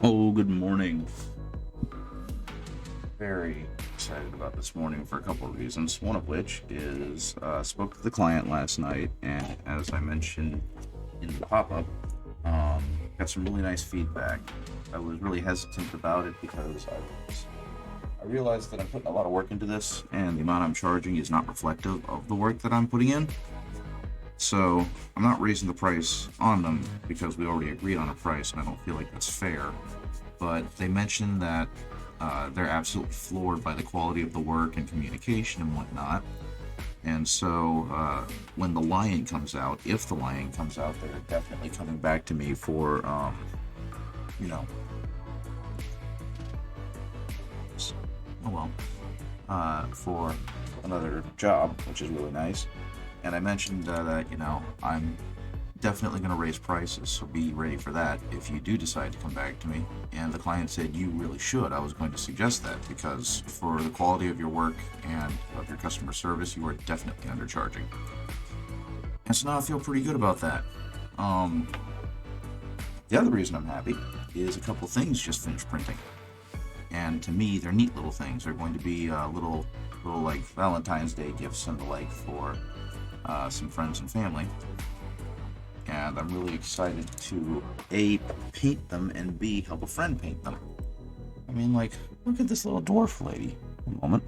Oh, good morning. Very excited about this morning for a couple of reasons. One of which is spoke to the client last night, and as I mentioned in the pop-up, got some really nice feedback. I was really hesitant about it because I realized that I'm putting a lot of work into this, and the amount I'm charging is not reflective of the work that I'm putting in. So I'm not raising the price on them because we already agreed on a price, and I don't feel like that's fair. But they mentioned that they're absolutely floored by the quality of the work and communication and whatnot. And so when the Lion comes out, if the Lion comes out, they're definitely coming back to me for, you know, oh well, for another job, which is really nice. And I mentioned that, I'm definitely going to raise prices, so be ready for that if you do decide to come back to me. And the client said, you really should. I was going to suggest that because for the quality of your work and of your customer service, you are definitely undercharging. And so now I feel pretty good about that. Um, the other reason I'm happy is a couple things just finished printing. And to me, they're neat little things. They're going to be little like Valentine's Day gifts and the like for some friends and family. And I'm really excited to A, paint them, and B, help a friend paint them. I mean, like, look at this little dwarf lady. A moment.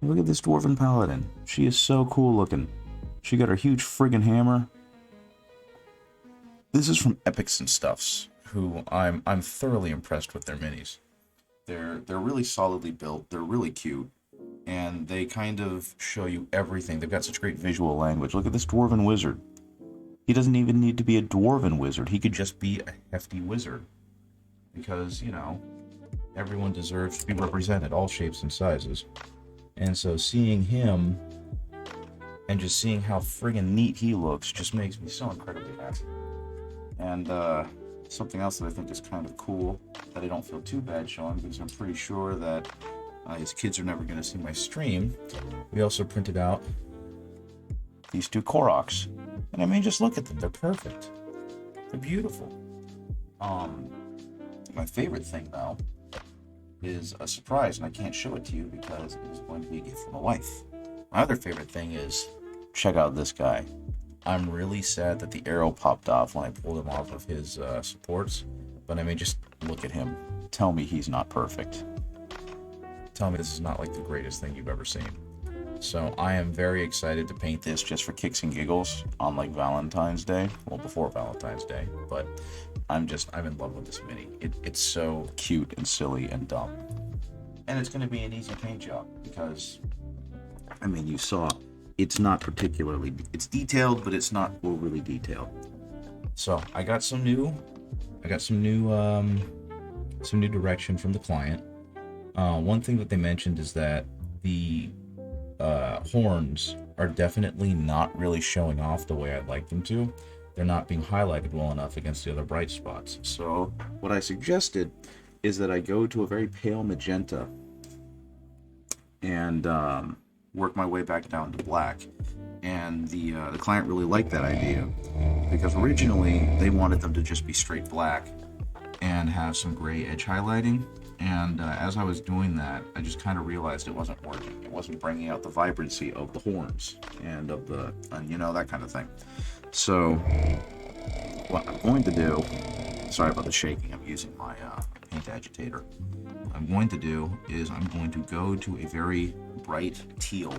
Look at this dwarven paladin. She is so cool looking. She got her huge friggin' hammer. This is from Epics and Stuffs, who I'm thoroughly impressed with their minis. They're really solidly built. They're really cute, and they kind of show you everything. They've got such great visual language. Look at this dwarven wizard. He doesn't even need to be a dwarven wizard. He could just be a hefty wizard. Because, everyone deserves to be represented, all shapes and sizes. And so seeing him and just seeing how friggin' neat he looks just makes me so incredibly happy. And something else that I think is kind of cool that I don't feel too bad showing because I'm pretty sure that his kids are never going to see my stream. We also printed out these two Koroks. And I mean, just look at them. They're perfect. They're beautiful. My favorite thing, though, is a surprise, and I can't show it to you because it is going to be a gift from my wife. My other favorite thing is, check out this guy. I'm really sad that the arrow popped off when I pulled him off of his supports, but I mean, just look at him. Tell me he's not perfect. Tell me this is not like the greatest thing you've ever seen. So I am very excited to paint this just for kicks and giggles on like Valentine's Day. Well, before Valentine's Day, but I'm in love with this mini. It's so cute and silly and dumb. And it's going to be an easy paint job because, I mean, you saw it's not particularly, it's detailed, but it's not overly detailed. So I got some new direction from the client. One thing that they mentioned is that the horns are definitely not really showing off the way I'd like them to. They're not being highlighted well enough against the other bright spots. So what I suggested is that I go to a very pale magenta and work my way back down to black. And the client really liked that idea because originally they wanted them to just be straight black and have some gray edge highlighting. And as I was doing that, I just kind of realized it wasn't working. It wasn't bringing out the vibrancy of the horns and of that kind of thing. So what I'm going to do, sorry about the shaking, I'm using my paint agitator. What I'm going to do is I'm going to go to a very bright teal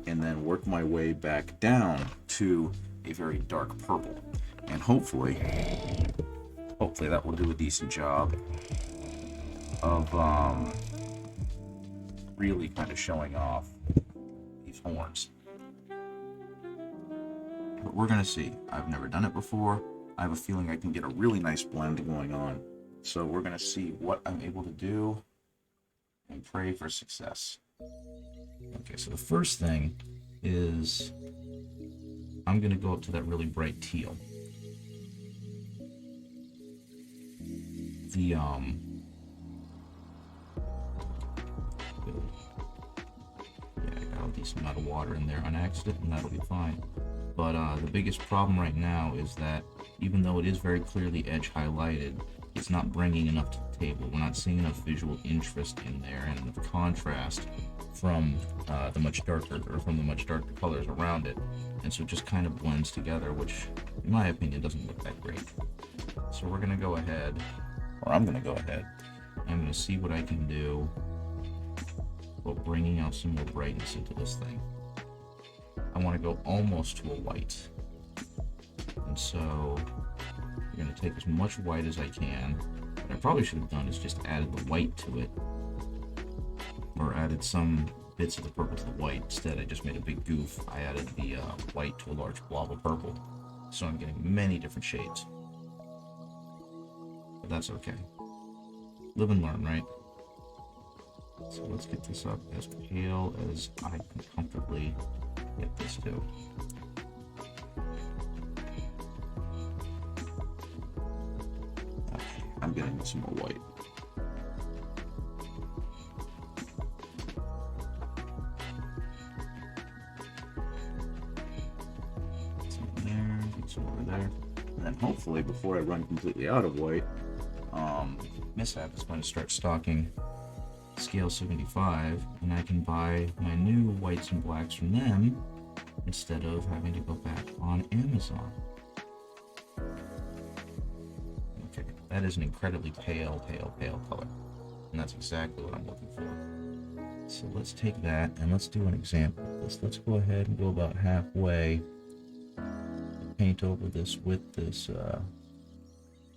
and then work my way back down to a very dark purple. And hopefully that will do a decent job of really kind of showing off these horns. But we're gonna see. I've never done it before. I have a feeling I can get a really nice blend going on. So we're gonna see what I'm able to do and pray for success. Okay, so the first thing is I'm gonna go up to that really bright teal. The yeah, I got a decent amount of water in there on accident, and that'll be fine. But the biggest problem right now is that even though it is very clearly edge highlighted, it's not bringing enough to the table. We're not seeing enough visual interest in there and enough contrast from the much darker colors around it, and so it just kind of blends together, which in my opinion doesn't look that great. So we're gonna go ahead, or I'm gonna go ahead, I'm gonna see what I can do about bringing out some more brightness into this thing. I want to go almost to a white, and so I'm going to take as much white as I can. What I probably should have done is just added the white to it, or added some bits of the purple to the white. Instead, I just made a big goof. I added the white to a large blob of purple, so I'm getting many different shades. But that's okay. Live and learn, right? So let's get this up as pale as I can comfortably get this to. Okay, I'm getting some more white. Some there, get some over there. And then hopefully before I run completely out of white, Mishap is going to start stocking Scale 75, and I can buy my new whites and blacks from them instead of having to go back on Amazon. Okay, that is an incredibly pale color, and that's exactly what I'm looking for. So let's take that and let's do an example of this. Let's go ahead and go about halfway, paint over this with this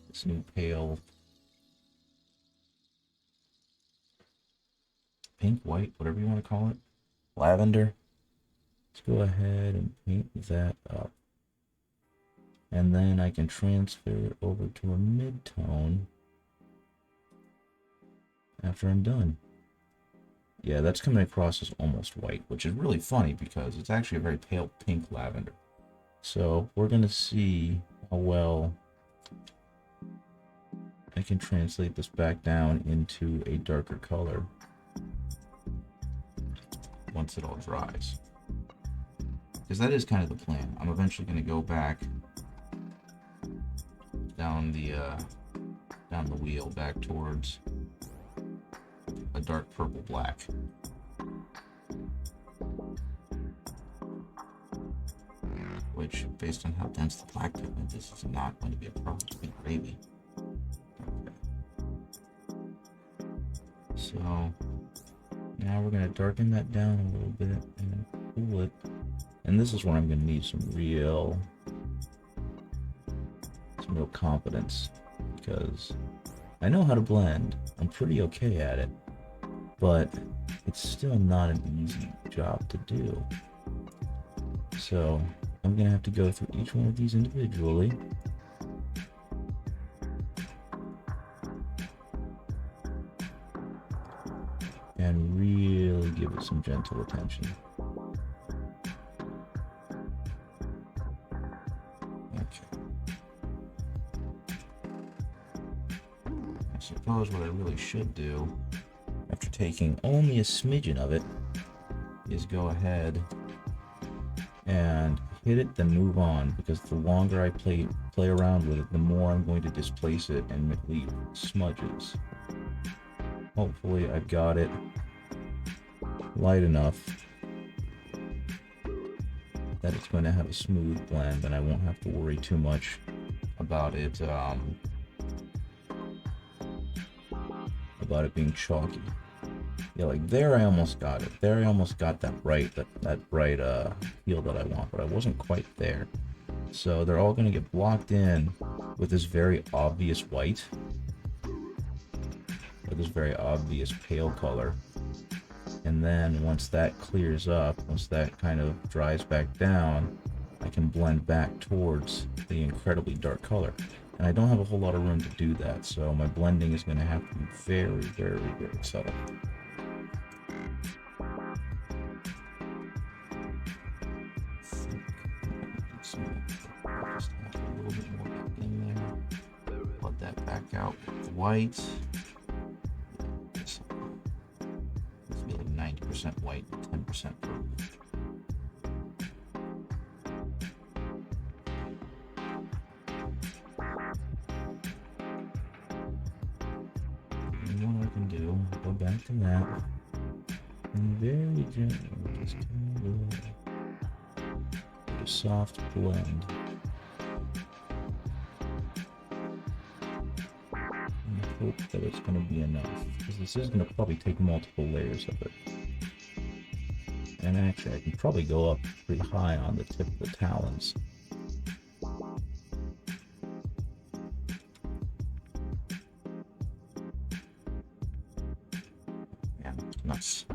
this new pale pink, white, whatever you want to call it, lavender. Let's go ahead and paint that up, and then I can transfer it over to a mid-tone after I'm done. Yeah, that's coming across as almost white, which is really funny because it's actually a very pale pink lavender. So we're gonna see how well I can translate this back down into a darker color once it all dries, because that is kind of the plan. I'm eventually going to go back down the wheel back towards a dark purple black. Which, based on how dense the black pigment is, is not going to be a problem. It's been gravy. Okay. So now we're going to darken that down a little bit and cool it. And this is where I'm going to need some real confidence, because I know how to blend. I'm pretty okay at it, but it's still not an easy job to do. So I'm going to have to go through each one of these individually. And really give it some gentle attention. Okay. I suppose what I really should do, after taking only a smidgen of it, is go ahead and hit it, then move on, because the longer I play around with it, the more I'm going to displace it and leave smudges. Hopefully I've got it light enough that it's going to have a smooth blend, and I won't have to worry too much about it being chalky. Yeah, like there I almost got it. There I almost got that bright feel that I want, but I wasn't quite there. So they're all going to get blocked in with this very obvious white, or this very obvious pale color. And then once that clears up, once that kind of dries back down, I can blend back towards the incredibly dark color. And I don't have a whole lot of room to do that, so my blending is going to have to be very, very, very subtle. Just add a little bit more back in there. Put that back out with white. It's be like 90% white, 10% purple. Go back to that. And very gently, just kind of a soft blend. And hope that it's going to be enough, because this is going to probably take multiple layers of it. And actually, I can probably go up pretty high on the tip of the talons. Yeah, nice.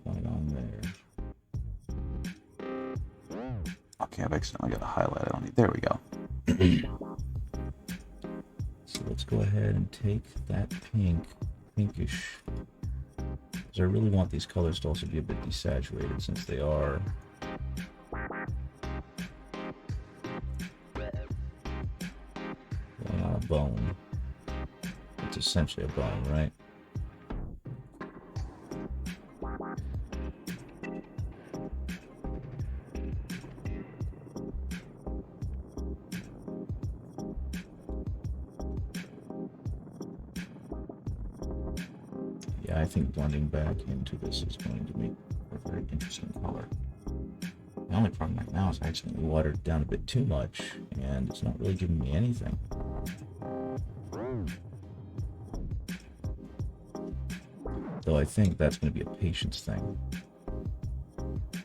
Right on there. Okay, I've accidentally got a highlight on it. There we go. So let's go ahead and take that pinkish. Because I really want these colors to also be a bit desaturated, since they are going on a bone. It's essentially a bone, right? Yeah, I think blending back into this is going to make a very interesting color. The only problem right now is I accidentally watered it down a bit too much, and it's not really giving me anything. Though I think that's going to be a patience thing.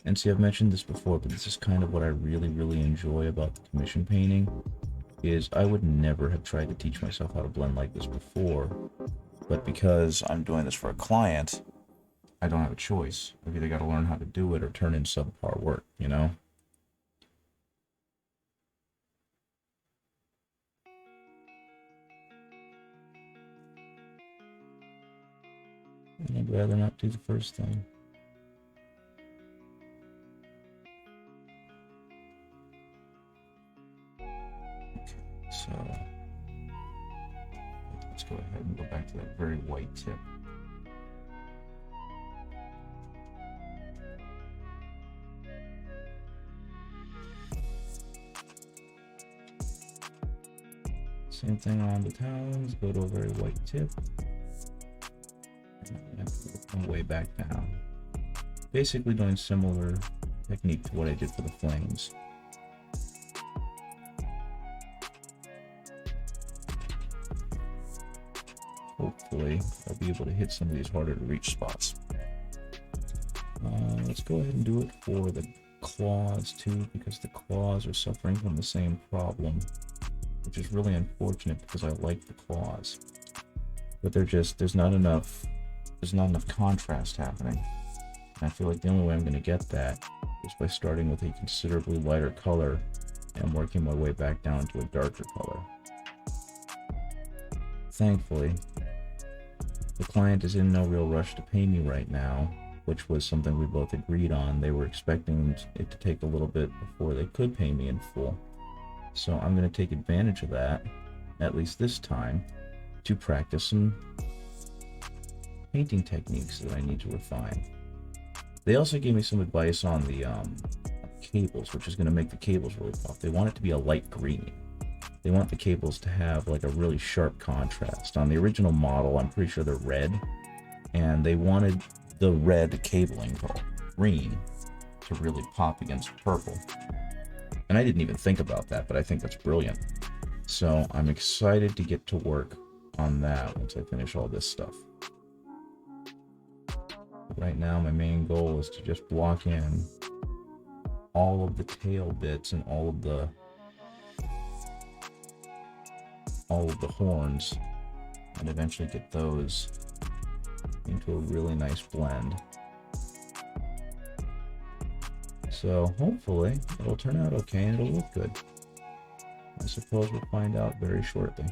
And see, I've mentioned this before, but this is kind of what I really, really enjoy about the commission painting, is I would never have tried to teach myself how to blend like this before, but because I'm doing this for a client, I don't have a choice. I've either got to learn how to do it or turn in subpar work, you know? And I'd rather not do the first thing. Okay, so let's go ahead and go back to that very white tip. Same thing on the talons, go to a very white tip. And way back down. Basically doing similar technique to what I did for the flames. Hopefully I'll be able to hit some of these harder to reach spots. Let's go ahead and do it for the claws too, because the claws are suffering from the same problem, which is really unfortunate because I like the claws, but there's not enough contrast happening. And I feel like the only way I'm going to get that is by starting with a considerably lighter color and working my way back down to a darker color. Thankfully, the client is in no real rush to pay me right now, which was something we both agreed on. They were expecting it to take a little bit before they could pay me in full. So I'm going to take advantage of that, at least this time, to practice some painting techniques that I need to refine. They also gave me some advice on the cables, which is going to make the cables really pop. They want it to be a light green. They want the cables to have like a really sharp contrast. On the original model, I'm pretty sure they're red, and they wanted the red cabling called green to really pop against purple. And I didn't even think about that, but I think that's brilliant. So I'm excited to get to work on that once I finish all this stuff. Right now, my main goal is to just block in all of the tail bits and all of the horns, and eventually get those into a really nice blend. So hopefully it'll turn out okay and it'll look good. I suppose we'll find out very shortly.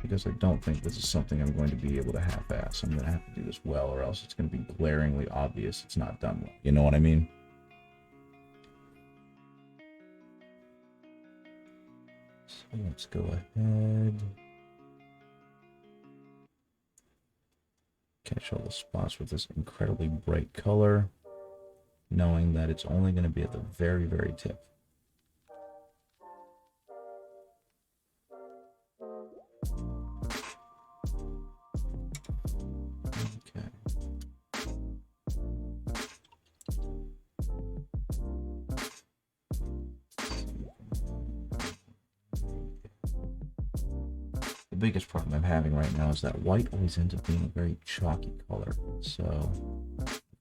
Because I don't think this is something I'm going to be able to half-ass. I'm going to have to do this well, or else it's going to be glaringly obvious it's not done well. You know what I mean? So let's go ahead. Catch all the spots with this incredibly bright color, knowing that it's only going to be at the very, very tip. biggest problem I'm having right now is that white always ends up being a very chalky color. So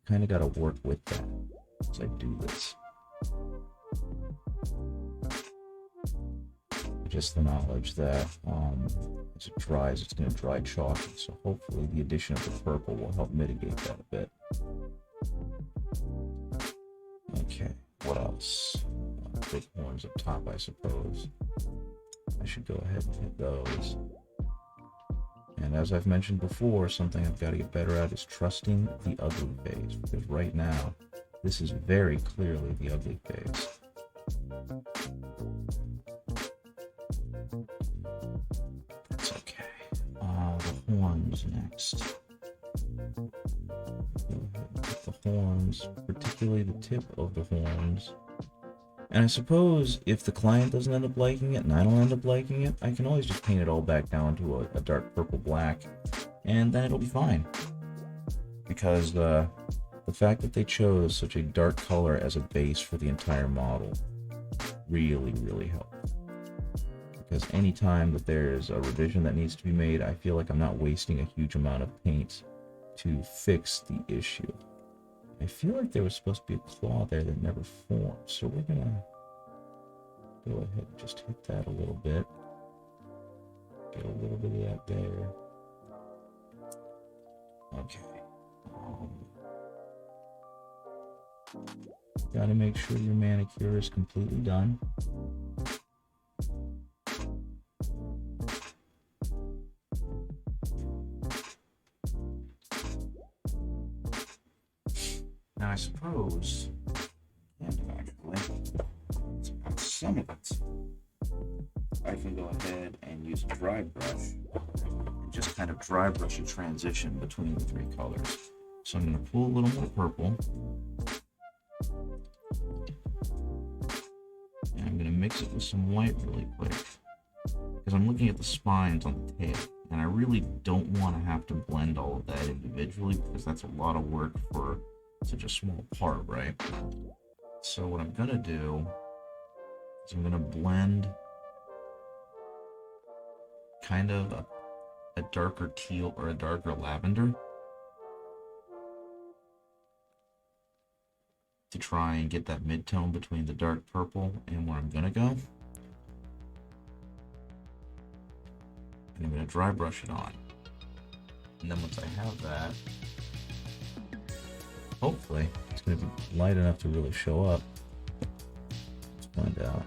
kind of got to work with that as I do this. Just the knowledge that as it dries, it's going to dry chalky. So hopefully the addition of the purple will help mitigate that a bit. Okay, what else? Big horns up top, I suppose. I should go ahead and hit those. And as I've mentioned before, something I've got to get better at is trusting the ugly phase, because right now, this is very clearly the ugly phase. That's okay. The horns next. Go ahead and hit the horns, particularly the tip of the horns. And I suppose if the client doesn't end up liking it and I don't end up liking it, I can always just paint it all back down to a dark purple black, and then it'll be fine. Because the fact that they chose such a dark color as a base for the entire model really, really helped. Because anytime that there's a revision that needs to be made, I feel like I'm not wasting a huge amount of paint to fix the issue. I feel like there was supposed to be a claw there that never formed, so we're gonna go ahead and just hit that a little bit. Get a little bit of that there. Okay. Gotta make sure your manicure is completely done. Now I suppose, and actually, on some of it, I can go ahead and use a dry brush and just kind of dry brush a transition between the three colors. So I'm going to pull a little more purple, and I'm going to mix it with some white really quick, because I'm looking at the spines on the tail, and I really don't want to have to blend all of that individually, because that's a lot of work for such a small part, right? So what I'm gonna do is I'm gonna blend kind of a darker teal or a darker lavender to try and get that mid-tone between the dark purple and where I'm gonna go. And I'm gonna dry brush it on. And then once I have that, hopefully, it's going to be light enough to really show up. Let's find out.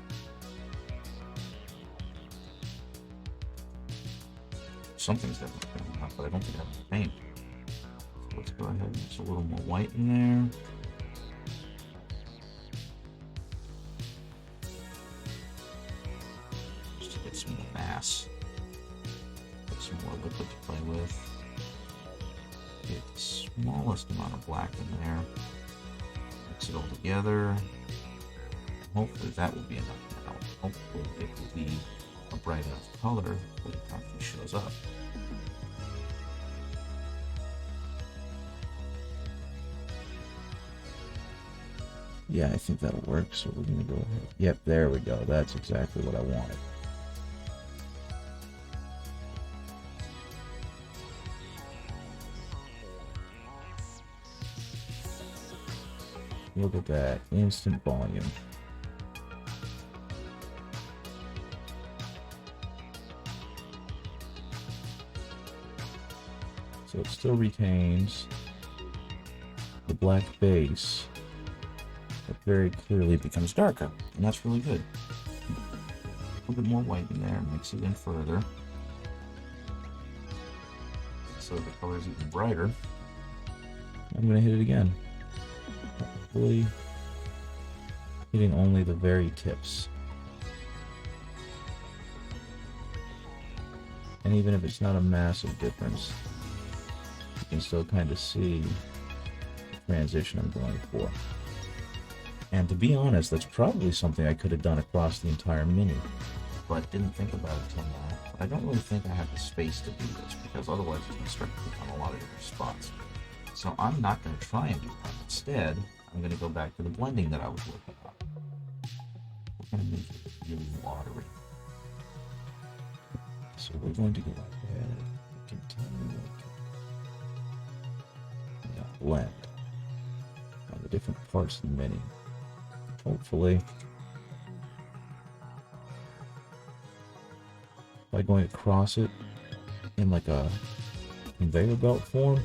Something's definitely coming up, but I don't think I have the paint. So let's go ahead and mix a little more white in there. Just to get some more mass. Get some more liquid to play with. Get the smallest amount of black in there. Mix it all together. Hopefully that will be enough now. Hopefully it will be a bright enough color that it actually shows up. Yeah, I think that'll work. So we're gonna go ahead. Yep, there we go. That's exactly what I wanted. Look at that instant volume. So it still retains the black base, but very clearly becomes darker, and that's really good. A little bit more white in there, mix it in further, so the color's even brighter. I'm gonna hit it again. Hopefully hitting only the very tips. And even if it's not a massive difference, you can still kind of see the transition I'm going for. And to be honest, that's probably something I could have done across the entire mini, but didn't think about it till now. But I don't really think I have the space to do this, because otherwise it's going to start to become a lot of different spots. So I'm not going to try and do that. Instead, I'm going to go back to the blending that I was working on. We're going to make it really watery. So we're going to go ahead and continue blend on the different parts of the mini. Hopefully, by going across it in like a conveyor belt form,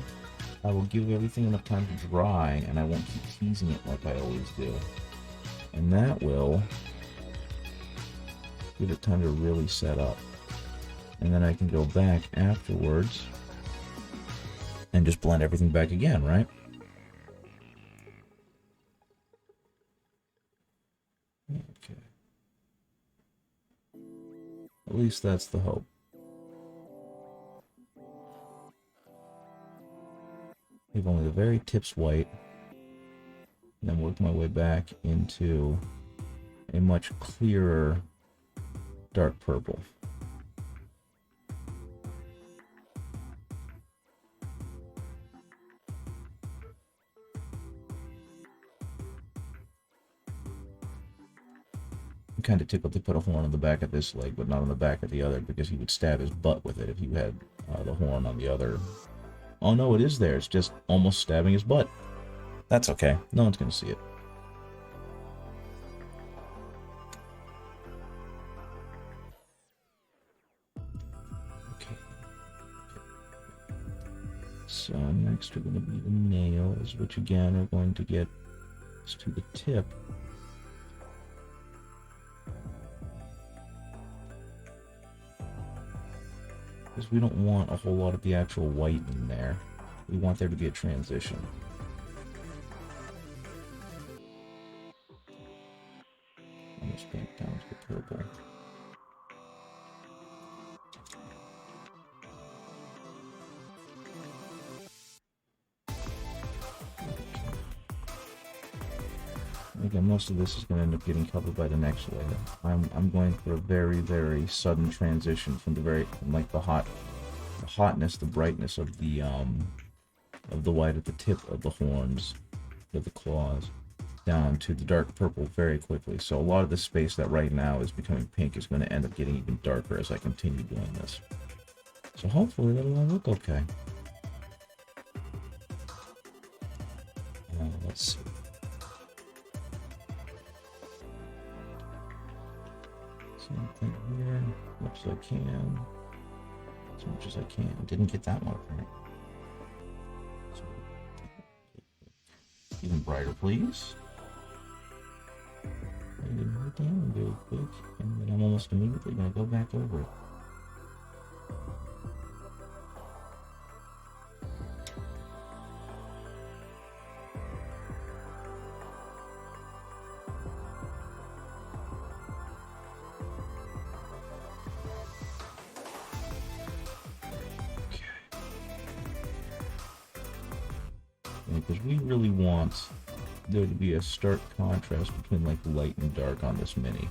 I will give everything enough time to dry, and I won't keep teasing it like I always do. And that will give it time to really set up. And then I can go back afterwards and just blend everything back again, right? Okay. At least that's the hope. Leave only the very tips white, and then work my way back into a much clearer dark purple. I'm kind of tickled to put a horn on the back of this leg, but not on the back of the other, because he would stab his butt with it if you had the horn on the other. Oh no, it is there. It's just almost stabbing his butt. That's okay. No one's going to see it. Okay. So next we're going to be the nails, which again are going to get us to the tip. Because we don't want a whole lot of the actual white in there. We want there to be a transition. Almost back down to the purple. Again, most of this is going to end up getting covered by the next layer. I'm going for a very, very sudden transition from like the hotness, the brightness of the white at the tip of the horns, of the claws, down to the dark purple very quickly. So a lot of the space that right now is becoming pink is going to end up getting even darker as I continue doing this. So hopefully that'll all look okay. Let's see. Something here, as much as I can. As much as I can. Didn't get that one right. So, even brighter, please. I didn't hurt that one very quick, and then I'm almost immediately going to go back over it. Because we really want there to be a stark contrast between like light and dark on this mini.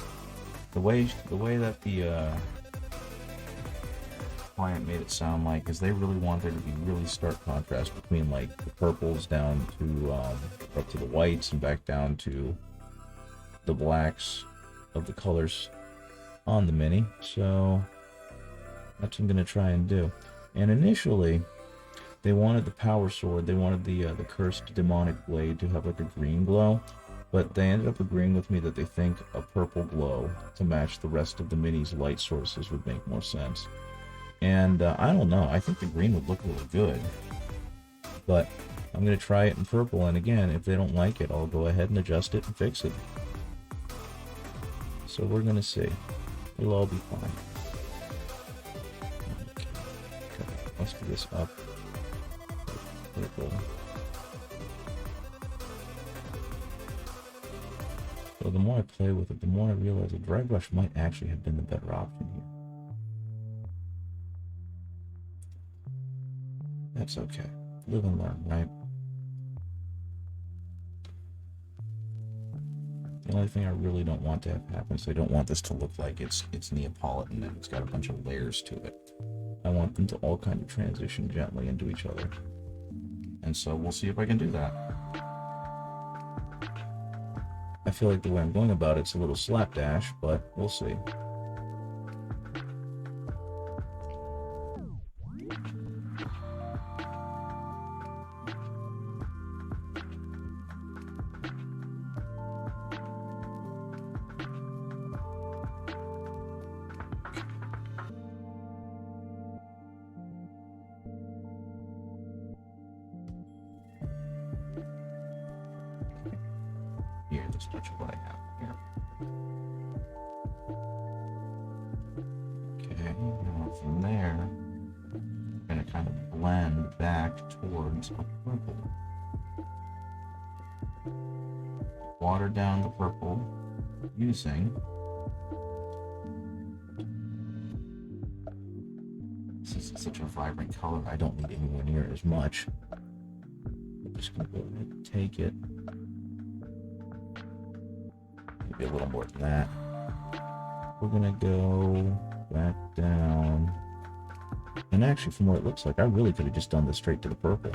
The way that the client made it sound like is they really want there to be really stark contrast between like the purples down to up to the whites and back down to the blacks of the colors on the mini. So that's what I'm gonna try and do. And initially, they wanted the power sword, they wanted the cursed demonic blade to have like a green glow, but they ended up agreeing with me that they think a purple glow to match the rest of the mini's light sources would make more sense. And I don't know, I think the green would look really good, but I'm going to try it in purple, and again, if they don't like it, I'll go ahead and adjust it and fix it. So we're going to see. It'll all be fine. Okay, let's do this up. Purple. So the more I play with it, the more I realize a dry brush might actually have been the better option here. That's okay. Live and learn, right? The only thing I really don't want to have happen is I don't want this to look like it's Neapolitan and it's got a bunch of layers to it. I want them to all kind of transition gently into each other. And so we'll see if I can do that. I feel like the way I'm going about it's a little slapdash, but we'll see. just touch of what I have here. Okay, now from there, I'm going to kind of blend back towards a purple. Water down the purple using since it's such a vibrant color, I don't need anywhere near as much. I'm just gonna go ahead and take it. Maybe a little more than that. We're gonna go back down. And actually, from what it looks like, I really could have just done this straight to the purple.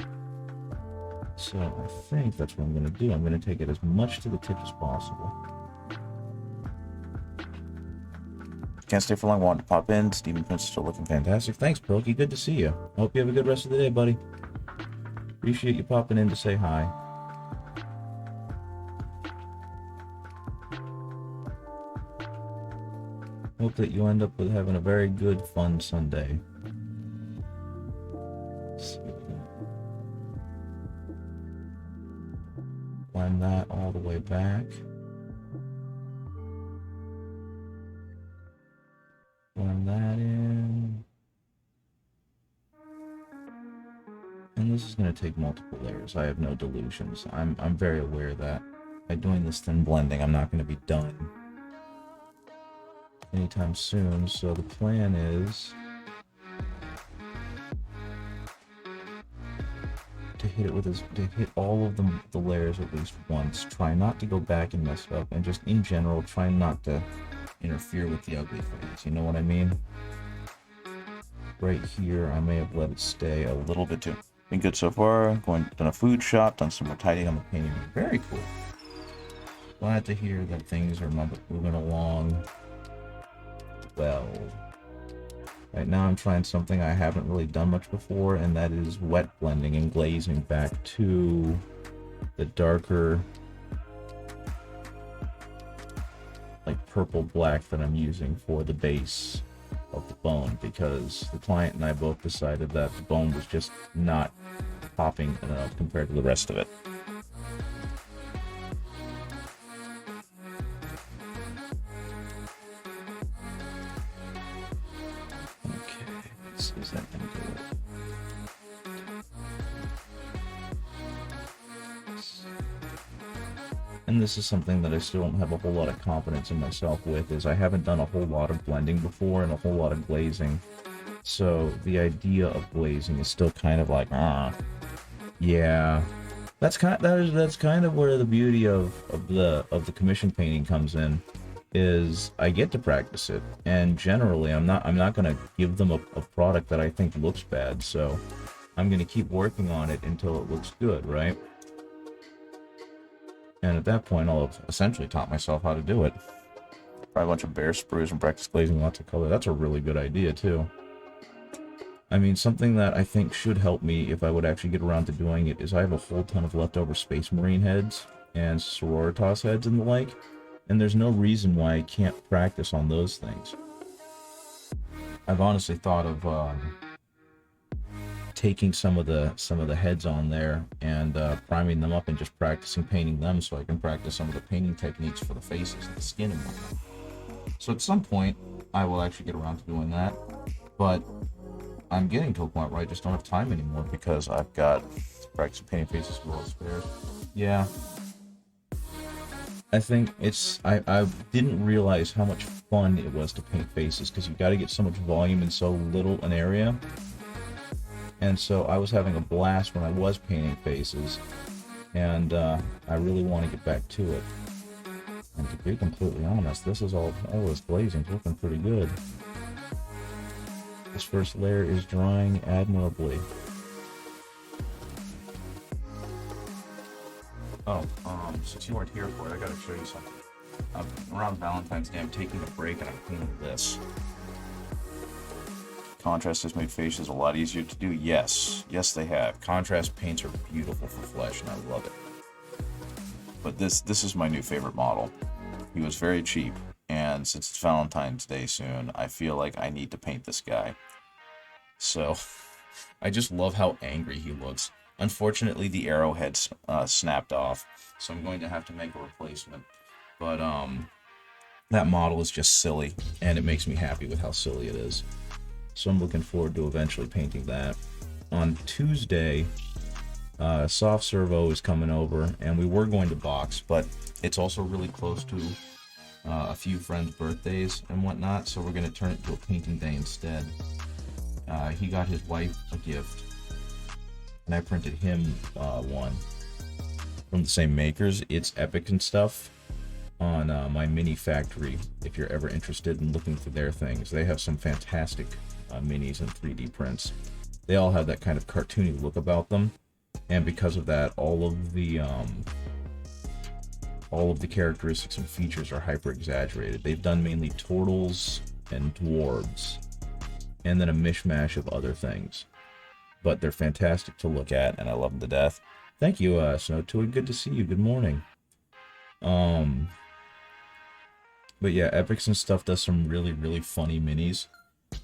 So I think that's what I'm gonna do. I'm gonna take it as much to the tip as possible. Can't stay for long. Wanted to pop in. Steven Prince is still looking fantastic. Thanks, Pilky. Good to see you. I hope you have a good rest of the day, buddy. Appreciate you popping in to say hi. Hope that you end up with having a very good, fun Sunday. Blend that all the way back. Blend that in. And this is going to take multiple layers. I have no delusions. I'm very aware that by doing this thin blending, I'm not going to be done anytime soon. So the plan is to hit it with to hit all of the layers at least once. Try not to go back and mess it up, and just in general, try not to interfere with the ugly phase. You know what I mean? Right here, I may have let it stay a little bit too. Been good so far. Done a food shop, done some more tidying on the painting. Very cool. Glad to hear that things are moving along well. Right now I'm trying something I haven't really done much before, and that is wet blending and glazing back to the darker, like purple black that I'm using for the base of the bone, because the client and I both decided that the bone was just not popping enough compared to the rest of it. Is that gonna do it? And this is something that I still don't have a whole lot of confidence in myself with, is I haven't done a whole lot of blending before and a whole lot of glazing. So the idea of glazing is still kind of like, yeah. That's kind of where the beauty of the commission painting comes in. Is I get to practice it, and generally I'm not gonna give them a product that I think looks bad, so I'm gonna keep working on it until it looks good, right? And at that point I'll have essentially taught myself how to do it. Try a bunch of bare sprues and practice glazing lots of color. That's a really good idea too. I mean, something that I think should help me if I would actually get around to doing it is I have a whole ton of leftover Space Marine heads and Sororitas heads and the like. And there's no reason why I can't practice on those things. I've honestly thought of taking some of the heads on there and priming them up and just practicing painting them, so I can practice some of the painting techniques for the faces and the skin and whatnot. So at some point, I will actually get around to doing that. But I'm getting to a point where I just don't have time anymore because I've got to practice painting faces as well as spares. Yeah. I think I didn't realize how much fun it was to paint faces, because you've got to get so much volume in so little an area. And so I was having a blast when I was painting faces, and I really want to get back to it. And to be completely honest, this is all this glazing's looking pretty good. This first layer is drying admirably. Oh, since you weren't here for it, I gotta show you something. Around Valentine's Day, I'm taking a break and I'm painting this. Contrast has made faces a lot easier to do. Yes, they have. Contrast paints are beautiful for flesh, and I love it. But this is my new favorite model. He was very cheap, and since it's Valentine's Day soon, I feel like I need to paint this guy. So, I just love how angry he looks. Unfortunately, the arrowhead snapped off, so I'm going to have to make a replacement. But that model is just silly, and it makes me happy with how silly it is. So I'm looking forward to eventually painting that. On Tuesday, Soft Servo is coming over, and we were going to box, but it's also really close to a few friends' birthdays and whatnot, so we're going to turn it into a painting day instead. He got his wife a gift, and I printed him one from the same makers. It's Epic and stuff on my mini factory. If you're ever interested in looking for their things, they have some fantastic minis and 3D prints. They all have that kind of cartoony look about them, and because of that, all of the characteristics and features are hyper exaggerated. They've done mainly turtles and dwarves, and then a mishmash of other things. But they're fantastic to look at, and I love them to death. Thank you, Snowtoid. Good to see you. Good morning. But yeah, Epics and stuff does some really, really funny minis,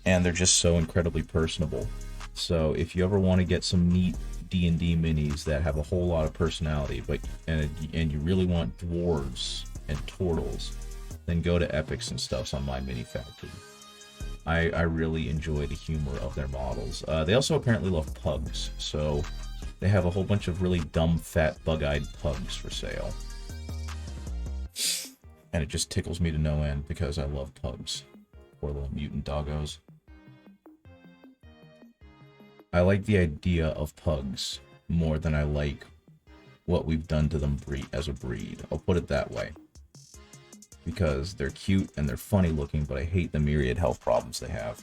and they're just so incredibly personable. So if you ever want to get some neat D&D minis that have a whole lot of personality, and you really want dwarves and turtles, then go to Epics and Stuff's on My Mini Factory. I really enjoy the humor of their models. They also apparently love pugs, so they have a whole bunch of really dumb, fat, bug-eyed pugs for sale. And it just tickles me to no end because I love pugs. Poor little mutant doggos. I like the idea of pugs more than I like what we've done to them as a breed. I'll put it that way. Because they're cute and they're funny looking, but I hate the myriad health problems they have.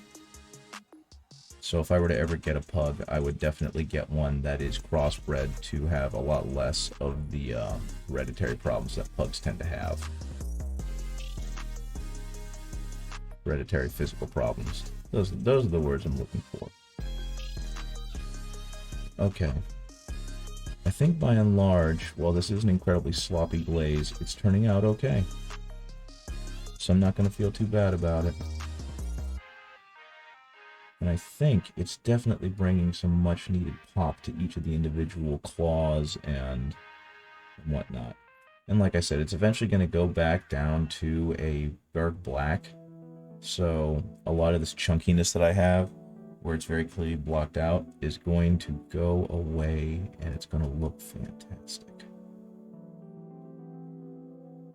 So if I were to ever get a pug, I would definitely get one that is crossbred to have a lot less of the hereditary problems that pugs tend to have. Hereditary physical problems. Those are the words I'm looking for. Okay. I think by and large, while this is an incredibly sloppy glaze, it's turning out okay. So I'm not going to feel too bad about it. And I think it's definitely bringing some much needed pop to each of the individual claws and whatnot. And like I said, it's eventually going to go back down to a dark black. So a lot of this chunkiness that I have, where it's very clearly blocked out, is going to go away, and it's going to look fantastic.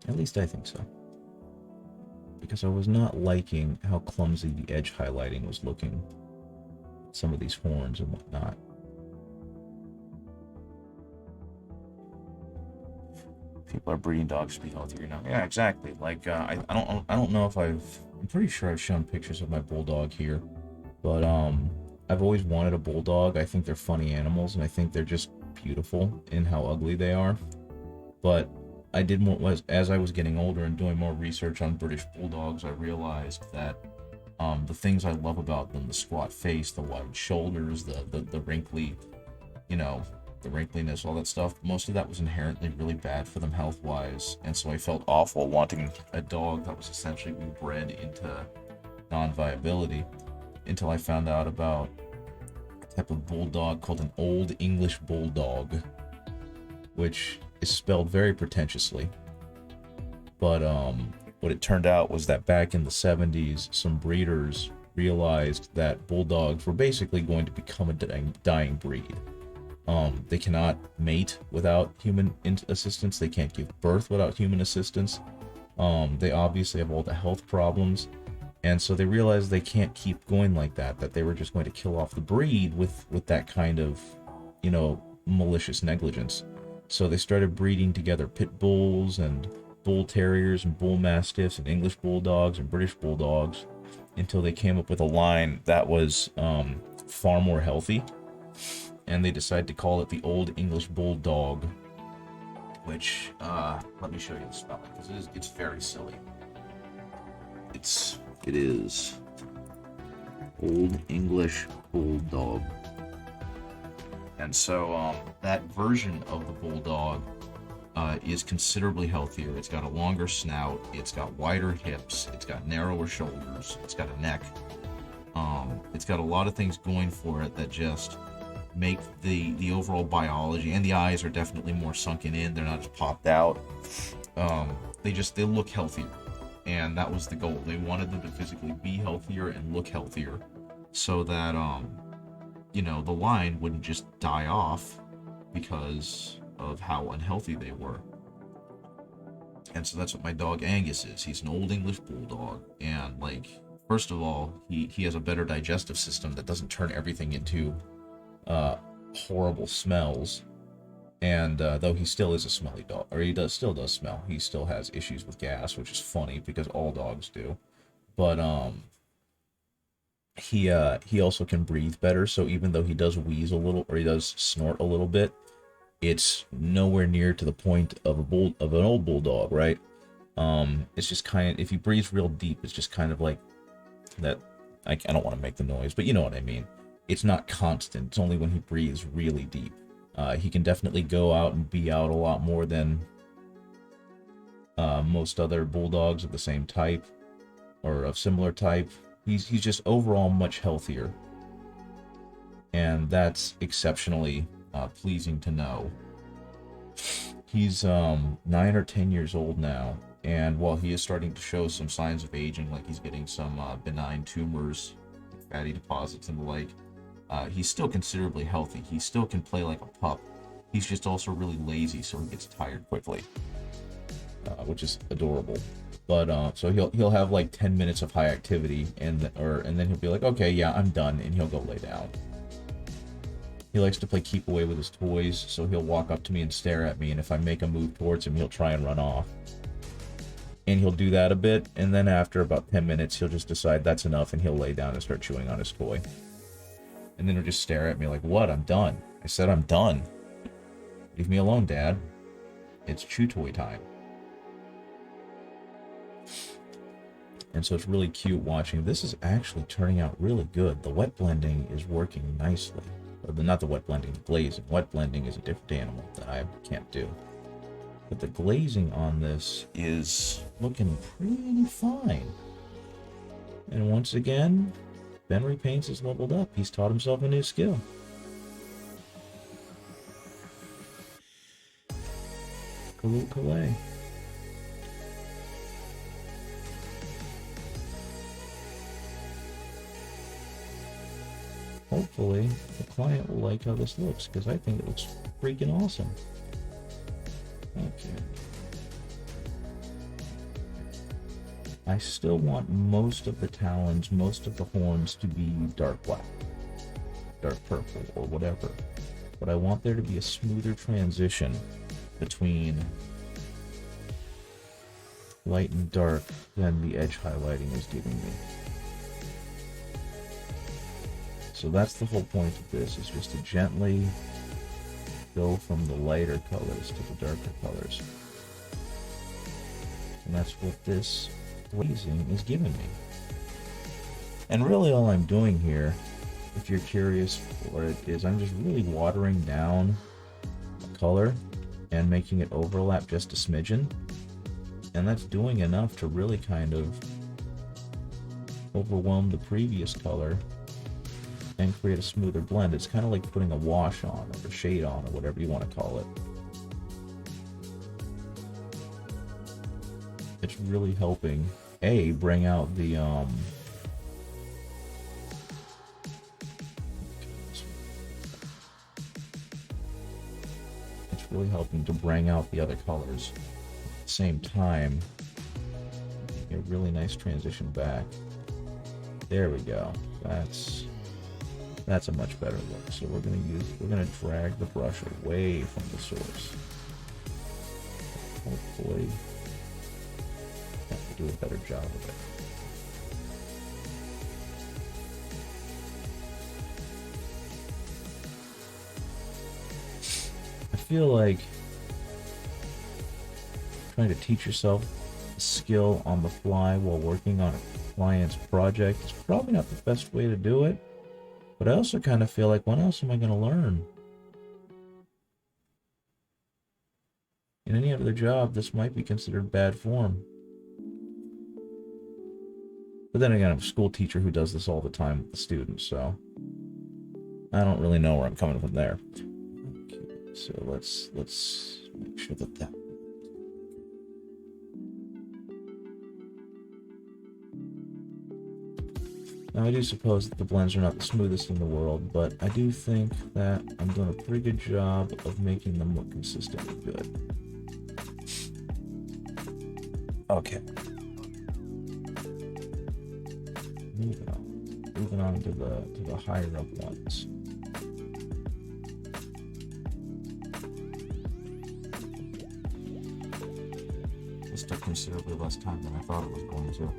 At least I think so. Because I was not liking how clumsy the edge highlighting was looking. Some of these horns and whatnot. People are breeding dogs to be healthier now. Yeah, exactly. Like I don't know if I'm pretty sure I've shown pictures of my bulldog here, but I've always wanted a bulldog. I think they're funny animals, and I think they're just beautiful in how ugly they are. But I did more as I was getting older and doing more research on British bulldogs, I realized that the things I love about them, the squat face, the wide shoulders, the wrinkly, the wrinkliness, all that stuff, most of that was inherently really bad for them health-wise, and so I felt awful wanting a dog that was essentially bred into non-viability, until I found out about a type of bulldog called an Old English Bulldog, which is spelled very pretentiously. But what it turned out was that back in the 70s, some breeders realized that bulldogs were basically going to become a dying breed. They cannot mate without human assistance. They can't give birth without human assistance. They obviously have all the health problems. And so they realized they can't keep going like that, that they were just going to kill off the breed with that kind of, malicious negligence. So they started breeding together pit bulls and bull terriers and bull mastiffs and English bulldogs and British bulldogs until they came up with a line that was far more healthy. And they decided to call it the Old English Bulldog, which, let me show you the spelling, because it's very silly. It is Old English Bulldog. And so that version of the Bulldog is considerably healthier. It's got a longer snout, it's got wider hips, it's got narrower shoulders, it's got a neck. It's got a lot of things going for it that just make the overall biology, and the eyes are definitely more sunken in. They're not just popped out. They look healthier, and that was the goal. They wanted them to physically be healthier and look healthier, so that the line wouldn't just die off because of how unhealthy they were. And so that's what my dog Angus is. He's an old English bulldog, and like, first of all, he has a better digestive system that doesn't turn everything into horrible smells. And though he still is a smelly dog, or still does smell, he still has issues with gas, which is funny because all dogs do. But he also can breathe better. So even though he does wheeze a little, or he does snort a little bit, it's nowhere near to the point of an old bulldog, right? It's just kind of, if he breathes real deep, it's just kind of like that. I don't want to make the noise, but you know what I mean. It's not constant. It's only when he breathes really deep. He can definitely go out and be out a lot more than most other bulldogs of the same type or of similar type. He's just overall much healthier, and that's exceptionally pleasing to know. He's 9 or 10 years old now, and while he is starting to show some signs of aging, like he's getting some benign tumors, fatty deposits and the like, he's still considerably healthy. He still can play like a pup. He's just also really lazy, so he gets tired quickly, which is adorable. But so he'll have like 10 minutes of high activity, and then he'll be like, okay, yeah, I'm done, and he'll go lay down. He likes to play keep away with his toys, so he'll walk up to me and stare at me, and if I make a move towards him, he'll try and run off. And he'll do that a bit, and then after about 10 minutes, he'll just decide that's enough, and he'll lay down and start chewing on his toy. And then he'll just stare at me like, what? I'm done. I said I'm done. Leave me alone, Dad. It's chew toy time. And so it's really cute watching. This is actually turning out really good. The wet blending is working nicely. Not the wet blending, the glazing. Wet blending is a different animal that I can't do. But the glazing on this is looking pretty fine. And once again, Ben Repaints has leveled up. He's taught himself a new skill. Kalu Kalay. Hopefully, the client will like how this looks, because I think it looks freaking awesome. Okay. I still want most of the talons, most of the horns to be dark black, dark purple, or whatever. But I want there to be a smoother transition between light and dark than the edge highlighting is giving me. So that's the whole point of this, is just to gently go from the lighter colors to the darker colors. And that's what this glazing is giving me. And really all I'm doing here, if you're curious what it is, I'm just really watering down the color and making it overlap just a smidgen. And that's doing enough to really kind of overwhelm the previous color and create a smoother blend. It's kind of like putting a wash on, or a shade on, or whatever you want to call it. It's really helping, bring out the, it's really helping to bring out the other colors. At the same time, a really nice transition back. There we go. That's a much better look. So we're gonna drag the brush away from the source. Hopefully, I can do a better job of it. I feel like trying to teach yourself a skill on the fly while working on a client's project is probably not the best way to do it. But I also kind of feel like, what else am I going to learn? In any other job, this might be considered bad form. But then again, I'm a school teacher who does this all the time with the students, so I don't really know where I'm coming from there. Okay, so let's make sure that. Now, I do suppose that the blends are not the smoothest in the world, but I do think that I'm doing a pretty good job of making them look consistent and good. Okay. Moving on to the higher up ones. This took considerably less time than I thought it was going to.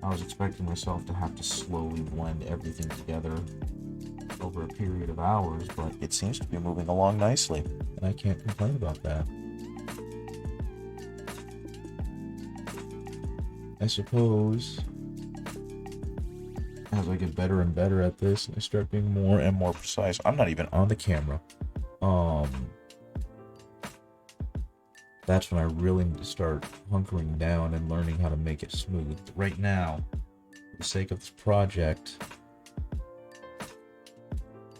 I was expecting myself to have to slowly blend everything together over a period of hours, but it seems to be moving along nicely, and I can't complain about that. I suppose as I get better and better at this, and I start being more and more precise, I'm not even on the camera. That's when I really need to start hunkering down and learning how to make it smooth. Right now, for the sake of this project,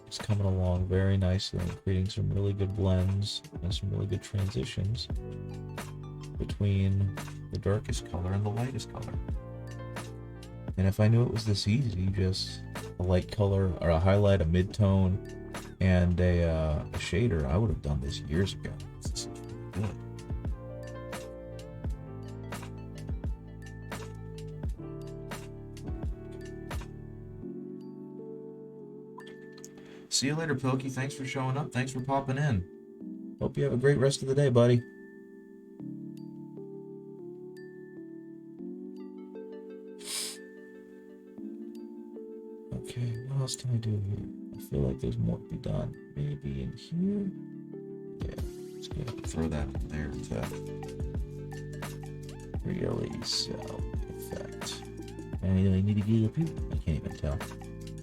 it's coming along very nicely and creating some really good blends and some really good transitions between the darkest color and the lightest color. And if I knew it was this easy, just a light color or a highlight, a mid-tone, and a shader, I would have done this years ago. This is good. See you later, Pilkey. Thanks for showing up. Thanks for popping in. Hope you have a great rest of the day, buddy. Okay, what else can I do here? I feel like there's more to be done. Maybe in here? Yeah, let's go ahead and throw that in there to really sell the effect. And I need to get up here? I can't even tell.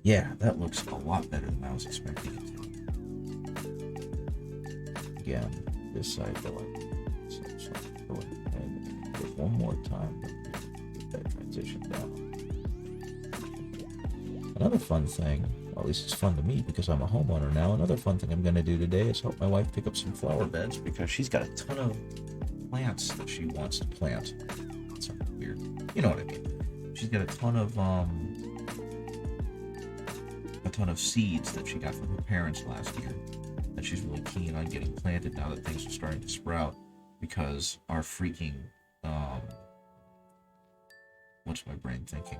Yeah, that looks a lot better than I was expecting it to. Again, this side, I like. So go ahead and do it one more time. Get that transition down. Another fun thing, well, at least it's fun to me because I'm a homeowner now. Another fun thing I'm going to do today is help my wife pick up some flower beds because she's got a ton of plants that she wants to plant. That's something weird. You know what I mean. She's got a ton of seeds that she got from her parents last year that she's really keen on getting planted now that things are starting to sprout because our freaking what's my brain thinking?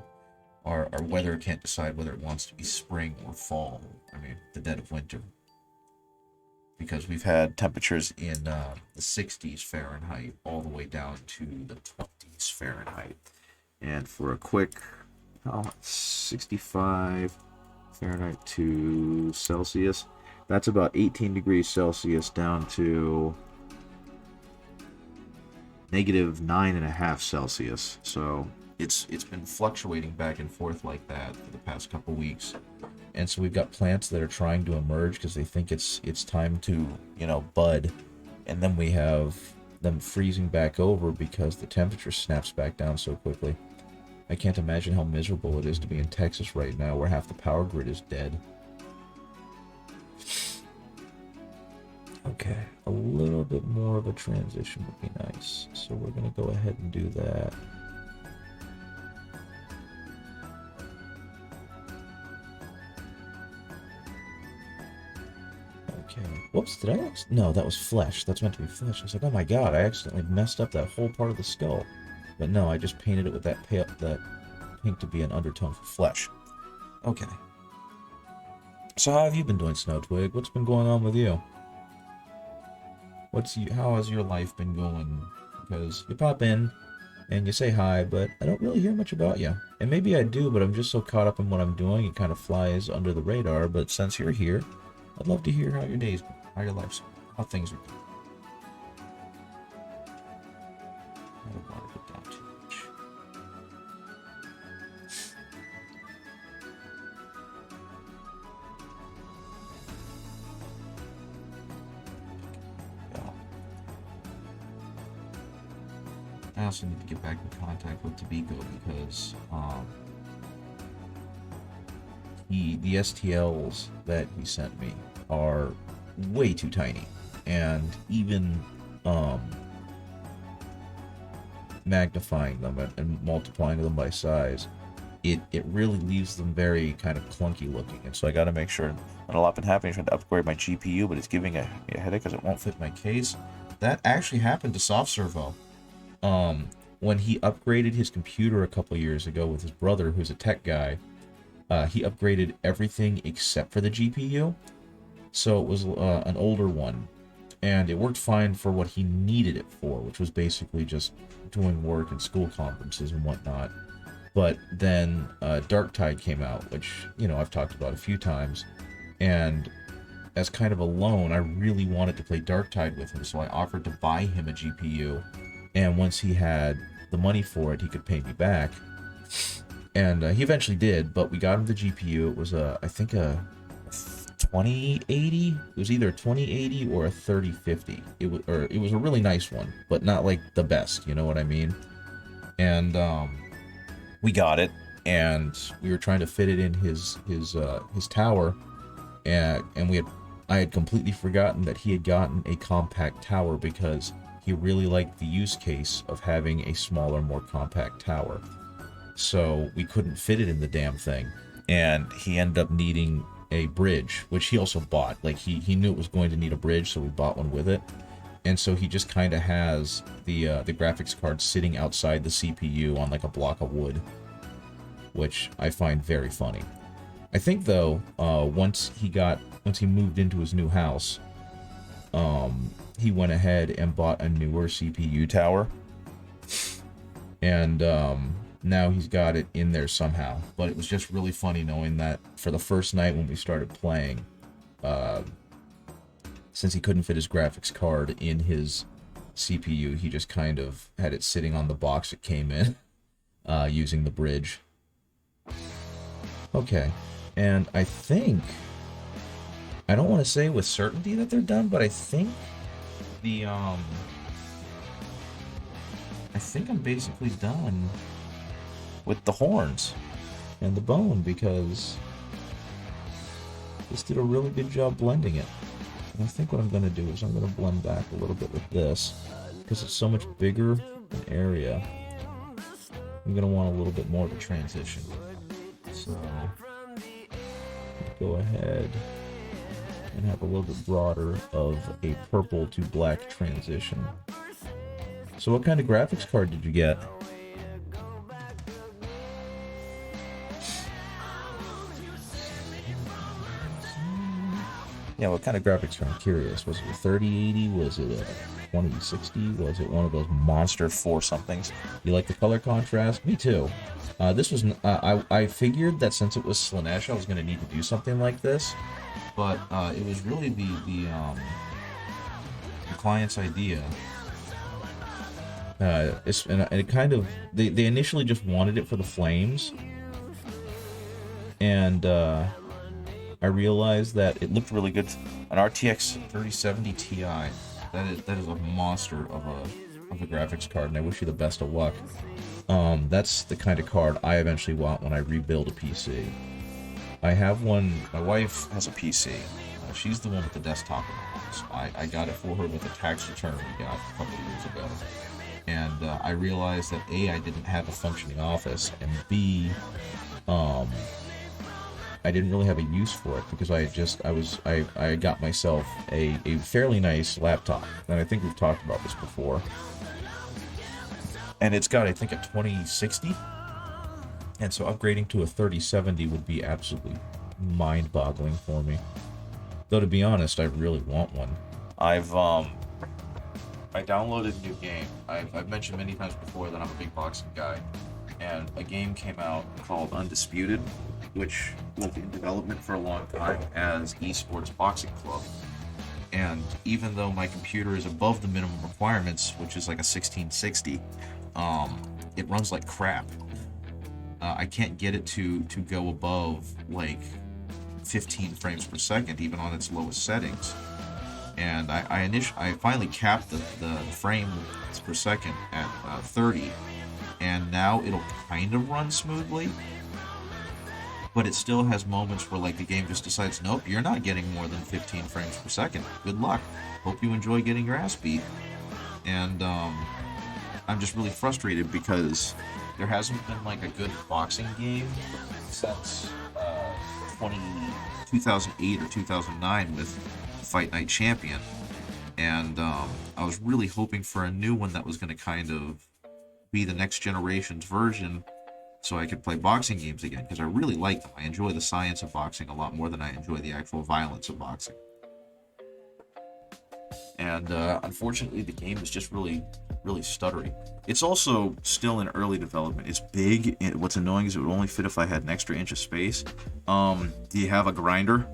Our weather can't decide whether it wants to be spring or fall. I mean, the dead of winter. Because we've had temperatures in the 60s Fahrenheit all the way down to the 20s Fahrenheit. And for a quick 65 Fahrenheit to Celsius, that's about 18 degrees Celsius down to -9.5 Celsius. So it's been fluctuating back and forth like that for the past couple weeks. And so we've got plants that are trying to emerge because they think it's time to, bud. And then we have them freezing back over because the temperature snaps back down so quickly. I can't imagine how miserable it is to be in Texas right now where half the power grid is dead. Okay, a little bit more of a transition would be nice. So we're going to go ahead and do that. Okay. Whoops, did I no, that was flesh. That's meant to be flesh. I was like, oh my god, I accidentally messed up that whole part of the skull. But no, I just painted it with that pink to be an undertone for flesh. Okay. So how have you been doing, Snowtwig? What's been going on with you? How has your life been going? Because you pop in and you say hi, but I don't really hear much about you. And maybe I do, but I'm just so caught up in what I'm doing, it kind of flies under the radar. But since you're here, I'd love to hear how your day's been, how your life's been, how things are going. I don't want to get down too much. I also need to get back in contact with Tabico because the STLs that he sent me are way too tiny, and even magnifying them and multiplying them by size, it really leaves them very kind of clunky looking. And so I got to make sure. And a lot been happening trying to upgrade my GPU, but it's giving me a headache because it won't fit my case. That actually happened to Soft Servo. When he upgraded his computer a couple years ago with his brother, who's a tech guy, he upgraded everything except for the GPU. So it was an older one, and it worked fine for what he needed it for, which was basically just doing work and school conferences and whatnot. But then Darktide came out, which, I've talked about a few times, and as kind of a loan, I really wanted to play Darktide with him, so I offered to buy him a GPU, and once he had the money for it, he could pay me back. And he eventually did, but we got him the GPU. It was I think a 2080. It was either a 2080 or a 3050. It was a really nice one, but not like the best. You know what I mean? And we got it, and we were trying to fit it in his tower, and I had completely forgotten that he had gotten a compact tower because he really liked the use case of having a smaller, more compact tower. So we couldn't fit it in the damn thing, and he ended up needing a bridge, which he also bought. Like he knew it was going to need a bridge, so we bought one with it. And so he just kind of has the graphics card sitting outside the CPU on like a block of wood, which I find very funny. I think though, once he moved into his new house, he went ahead and bought a newer CPU tower, and now he's got it in there somehow. But it was just really funny knowing that for the first night when we started playing, since he couldn't fit his graphics card in his CPU, he just kind of had it sitting on the box it came in, using the bridge. Okay, and I think, I don't want to say with certainty that they're done, but I think I think I'm basically done with the horns and the bone, because this did a really good job blending it. And I think what I'm going to do is I'm going to blend back a little bit with this, because it's so much bigger an area. I'm going to want a little bit more of a transition. So go ahead and have a little bit broader of a purple to black transition. So what kind of graphics card did you get? Yeah, what kind of graphics card? I'm curious. Was it a 3080? Was it a 2060? Was it one of those monster 4-somethings? You like the color contrast? Me too. This was... I figured that since it was Slaanesh, I was going to need to do something like this. But it was really the client's idea. And it kind of... They initially just wanted it for the flames. And... I realized that it looked really good. An RTX 3070 Ti. That is a monster of a graphics card, and I wish you the best of luck. That's the kind of card I eventually want when I rebuild a PC. I have one. My wife has a PC. She's the one with the desktop in the house. I got it for her with a tax return we got a couple of years ago. And I realized that A, I didn't have a functioning office, and B, I didn't really have a use for it because I got myself a fairly nice laptop, and I think we've talked about this before. And it's got, I think, a 2060, and so upgrading to a 3070 would be absolutely mind-boggling for me. Though to be honest, I really want one. I downloaded a new game. I've mentioned many times before that I'm a big boxing guy, and a game came out called Undisputed, which was in development for a long time as Esports Boxing Club. And even though my computer is above the minimum requirements, which is like a 1660, it runs like crap. I can't get it to go above like 15 frames per second, even on its lowest settings. And I finally capped the frames per second at 30, and now it'll kind of run smoothly. but it still has moments where like the game just decides, nope, you're not getting more than 15 frames per second. Good luck. Hope you enjoy getting your ass beat. And I'm just really frustrated because there hasn't been like a good boxing game since 2008 or 2009 with Fight Night Champion. And I was really hoping for a new one that was going to kind of be the next generation's version so I could play boxing games again, because I really like them. I enjoy the science of boxing a lot more than I enjoy the actual violence of boxing. And unfortunately, the game is just really stuttery. It's also still in early development. It's big, and what's annoying is it would only fit if I had an extra inch of space. Do you have a grinder?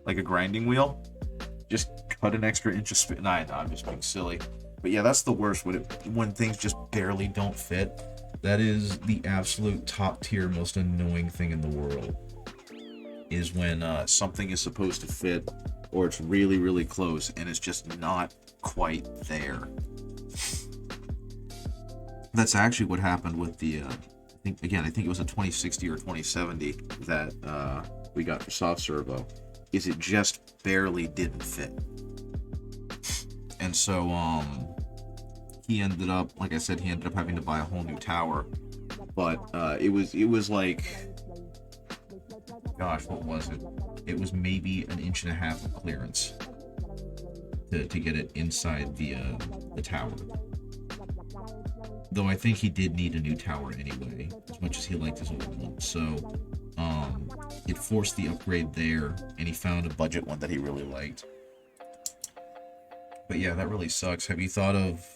Like a grinding wheel? Just cut an extra inch of space. Nah, I'm just being silly. But yeah, that's the worst, when things just barely don't fit. That is the absolute top tier, most annoying thing in the world. Is when something is supposed to fit, or it's really close, and it's just not quite there. That's actually what happened with the, I think it was a 2060 or 2070 that we got for Soft Servo. Is it just barely didn't fit. And so, he ended up, like I said, having to buy a whole new tower. But it was like, gosh, what was it? It was maybe an inch and a half of clearance to get it inside the tower. Though I think he did need a new tower anyway, as much as he liked his old one. So it forced the upgrade there, and he found a budget one that he really liked. But yeah, that really sucks. Have you thought of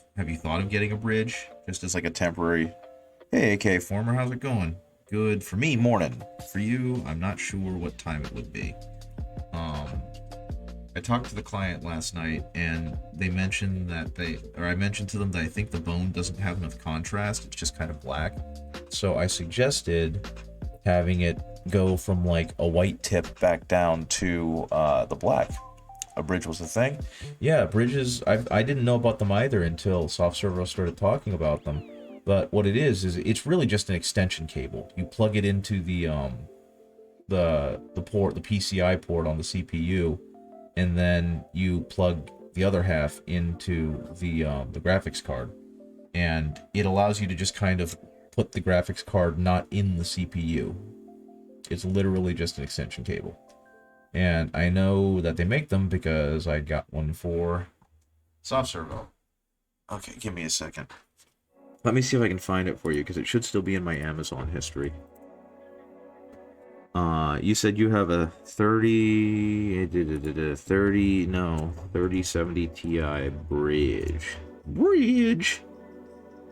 getting a bridge just as like a temporary? Hey, AK Former, how's it going? Good for me, morning. For you, I'm not sure what time it would be. I talked to the client last night, and they mentioned that I mentioned to them that I think the bone doesn't have enough contrast. It's just kind of black. So I suggested having it go from like a white tip back down to the black. A bridge was the thing. Yeah, bridges. I didn't know about them either until Soft Servo started talking about them. But what it is it's really just an extension cable. You plug it into the port, the PCI port on the CPU, and then you plug the other half into the graphics card, and it allows you to just kind of put the graphics card not in the CPU. It's literally just an extension cable. And I know that they make them because I got one for Soft Servo. Okay, give me a second. Let me see if I can find it for you, because it should still be in my Amazon history. You said you have a 3070 Ti bridge.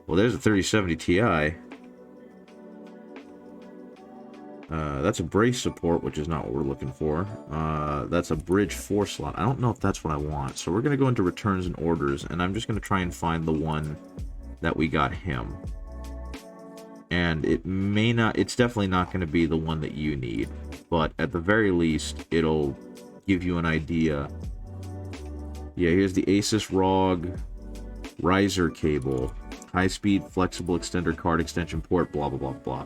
Well, there's a 3070 Ti. That's a brace support, which is not what we're looking for. That's a bridge 4 slot. I don't know if that's what I want. So we're going to go into returns and orders, and I'm just going to try and find the one that we got him. And it's definitely not going to be the one that you need, but at the very least, it'll give you an idea. Yeah, here's the Asus ROG riser cable, high-speed flexible extender card extension port, blah blah blah blah.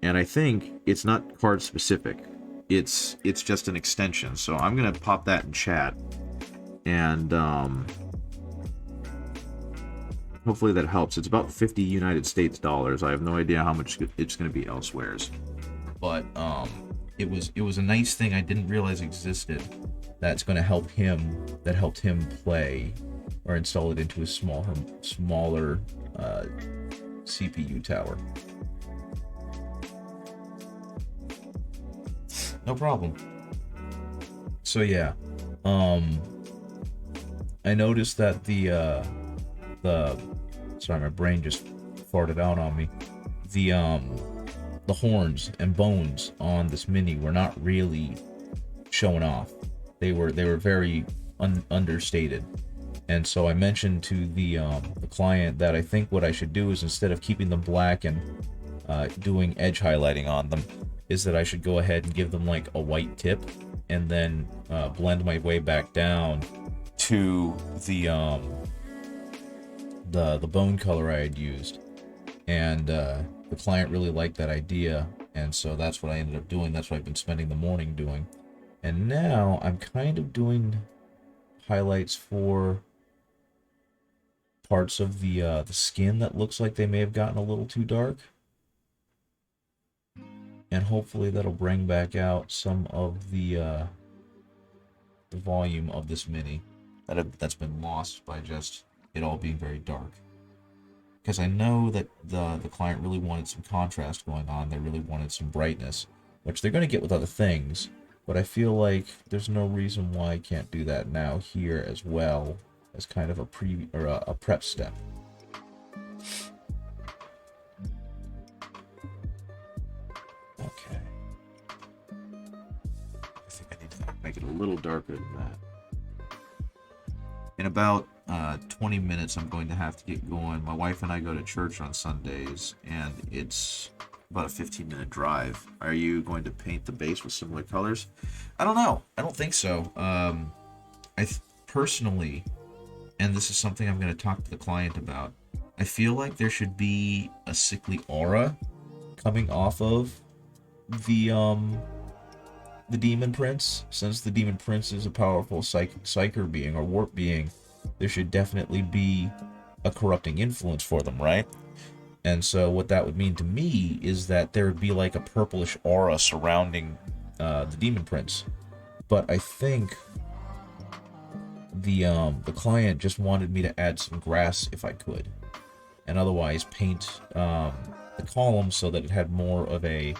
And I think it's not card specific. It's just an extension. So I'm gonna pop that in chat, and hopefully that helps. It's about 50 United States dollars. I have no idea how much it's gonna be elsewheres. But it was a nice thing I didn't realize existed. That's gonna help him. That helped him play or install it into a smaller CPU tower. No problem. So yeah, I noticed that the sorry, my brain just farted out on me. The horns and bones on this Mini were not really showing off. They were very understated. And so I mentioned to the client that I think what I should do is, instead of keeping them black and doing edge highlighting on them, is that I should go ahead and give them like a white tip, and then blend my way back down to the bone color I had used. And the client really liked that idea, And so that's what I ended up doing. That's what I've been spending the morning doing. And now I'm kind of doing highlights for parts of the skin that looks like they may have gotten a little too dark. And hopefully that'll bring back out some of the volume of this mini that's been lost by just it all being very dark. Because I know that the client really wanted some contrast going on. They really wanted some brightness, which they're going to get with other things. But I feel like there's no reason why I can't do that now here as well as kind of a prep step. Okay. I think I need to make it a little darker than that. In about 20 minutes, I'm going to have to get going. My wife and I go to church on Sundays, and it's about a 15-minute drive. Are you going to paint the base with similar colors? I don't know. I don't think so. Personally, and this is something I'm going to talk to the client about, I feel like there should be a sickly aura coming off of the Demon Prince. Since the Demon Prince is a powerful psyker being or warp being, there should definitely be a corrupting influence for them, right? And so what that would mean to me is that there would be like a purplish aura surrounding the Demon Prince. But I think the client just wanted me to add some grass if I could, and otherwise paint the column so that it had more of a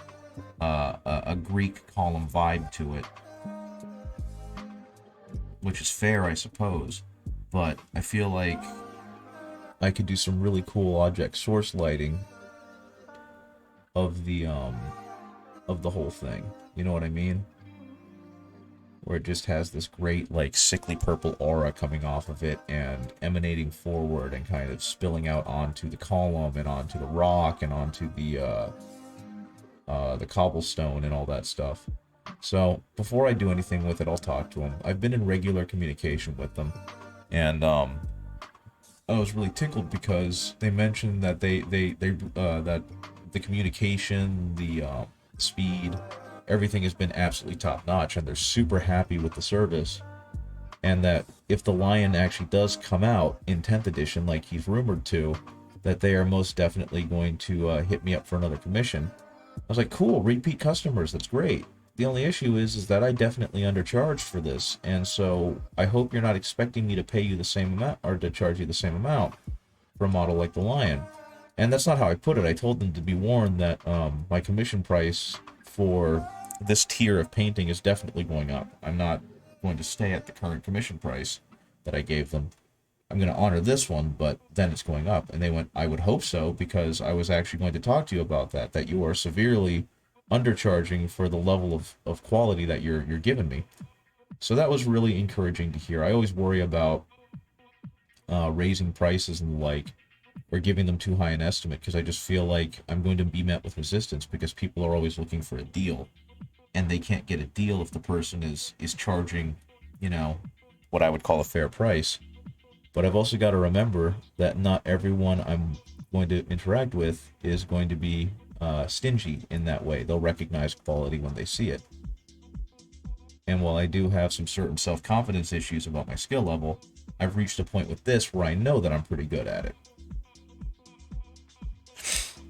Greek column vibe to it, which is fair, I suppose. But I feel like I could do some really cool object source lighting of the whole thing. You know what I mean? Where it just has this great, like, sickly purple aura coming off of it and emanating forward and kind of spilling out onto the column and onto the rock and onto the cobblestone and all that stuff. So before I do anything with it, I'll talk to them. I've been in regular communication with them, and I was really tickled because they mentioned that that the communication, the speed, everything has been absolutely top notch, and they're super happy with the service. And that if the Lion actually does come out in 10th edition, like he's rumored to, that they are most definitely going to hit me up for another commission. I was like, cool, repeat customers, that's great. The only issue is that I definitely undercharged for this, and so I hope you're not expecting me to pay you the same amount, or to charge you the same amount for a model like the Lion. And that's not how I put it. I told them to be warned that my commission price for this tier of painting is definitely going up. I'm not going to stay at the current commission price that I gave them. I'm going to honor this one, but then it's going up. And they went, I would hope so, because I was actually going to talk to you about that you are severely undercharging for the level of quality that you're giving me. So that was really encouraging to hear. I always worry about raising prices and the like, or giving them too high an estimate, because I just feel like I'm going to be met with resistance, because people are always looking for a deal, and they can't get a deal if the person is charging, you know, what I would call a fair price. But I've also got to remember that not everyone I'm going to interact with is going to be stingy in that way. They'll recognize quality when they see it. And while I do have some certain self-confidence issues about my skill level, I've reached a point with this where I know that I'm pretty good at it.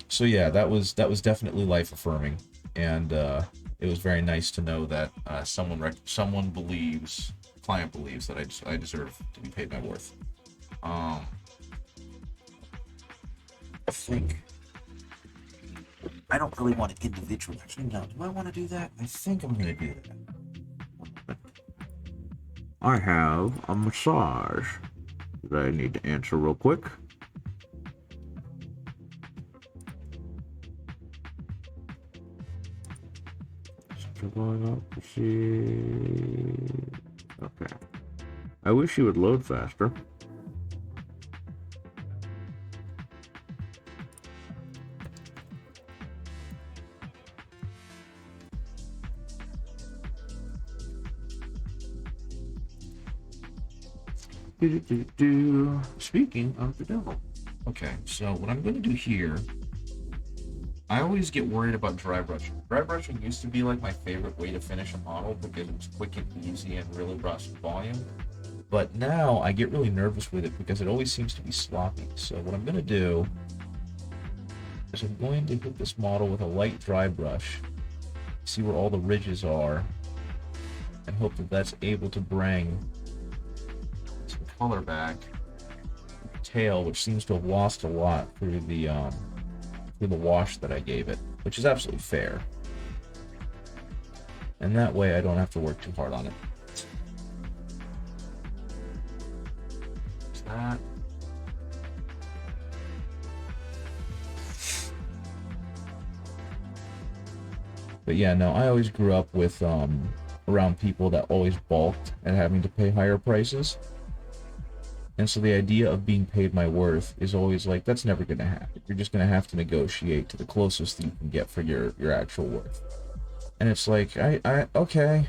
So yeah, that was definitely life-affirming, and it was very nice to know that someone believes, client believes that I deserve to be paid my worth. I think I don't really want to individually. Actually, no. Do I want to do that? I think I'm going to do that. I have a massage that I need to answer real quick. Still going up to see. Okay. I wish you would load faster. Speaking of the devil. Okay, so what I'm going to do here, I always get worried about dry brushing. Dry brushing used to be like my favorite way to finish a model because it was quick and easy and really brought some volume. But now I get really nervous with it because it always seems to be sloppy. So what I'm going to do is I'm going to hit this model with a light dry brush, see where all the ridges are, and hope that that's able to bring some color back. Tail, which seems to have lost a lot through the wash that I gave it, which is absolutely fair. And that way I don't have to work too hard on it. There's that. But yeah, no, I always grew up with around people that always balked at having to pay higher prices. And so the idea of being paid my worth is always like, that's never going to happen. You're just going to have to negotiate to the closest that you can get for your actual worth. And it's like, okay.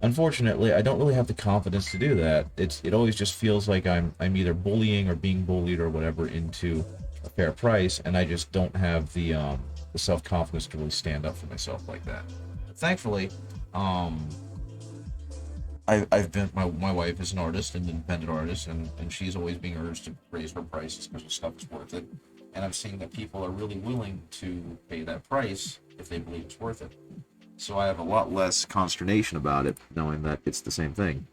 Unfortunately, I don't really have the confidence to do that. It always just feels like I'm either bullying or being bullied or whatever into a fair price, and I just don't have the self-confidence to really stand up for myself like that. But thankfully, I've been my wife is an artist, an independent artist, and she's always being urged to raise her prices because her stuff is worth it. And I'm seeing that people are really willing to pay that price if they believe it's worth it. So I have a lot less consternation about it, knowing that it's the same thing.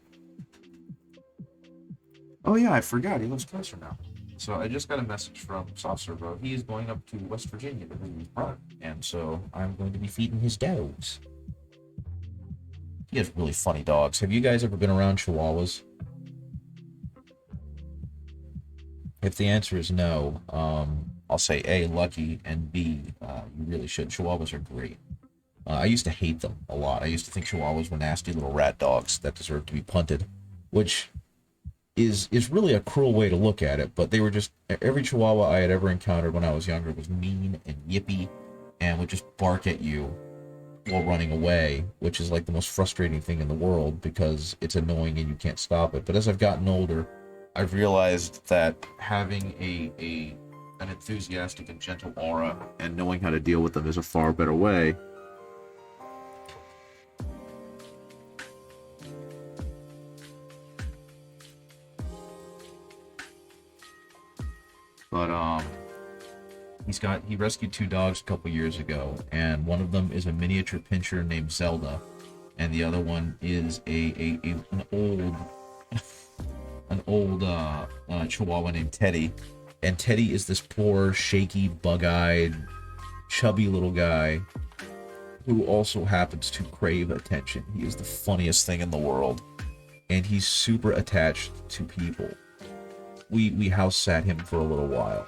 Oh yeah, I forgot, he lives closer now. So I just got a message from Soft Servo. He is going up to West Virginia to visit his brother, and so I'm going to be feeding his dogs. He has really funny dogs. Have you guys ever been around Chihuahuas? If the answer is no, I'll say A, lucky, and B, you really should. Chihuahuas are great. I used to hate them a lot. I used to think Chihuahuas were nasty little rat dogs that deserved to be punted, which is really a cruel way to look at it, but they were just, every Chihuahua I had ever encountered when I was younger was mean and yippy and would just bark at you while running away, which is like the most frustrating thing in the world because it's annoying and you can't stop it. But as I've gotten older, I've realized that having an enthusiastic and gentle aura and knowing how to deal with them is a far better way. But he rescued 2 dogs a couple years ago, and one of them is a miniature pinscher named Zelda, and the other one is an old Chihuahua named Teddy. And Teddy is this poor, shaky, bug-eyed, chubby little guy who also happens to crave attention. He is the funniest thing in the world, and he's super attached to people. We house sat him for a little while,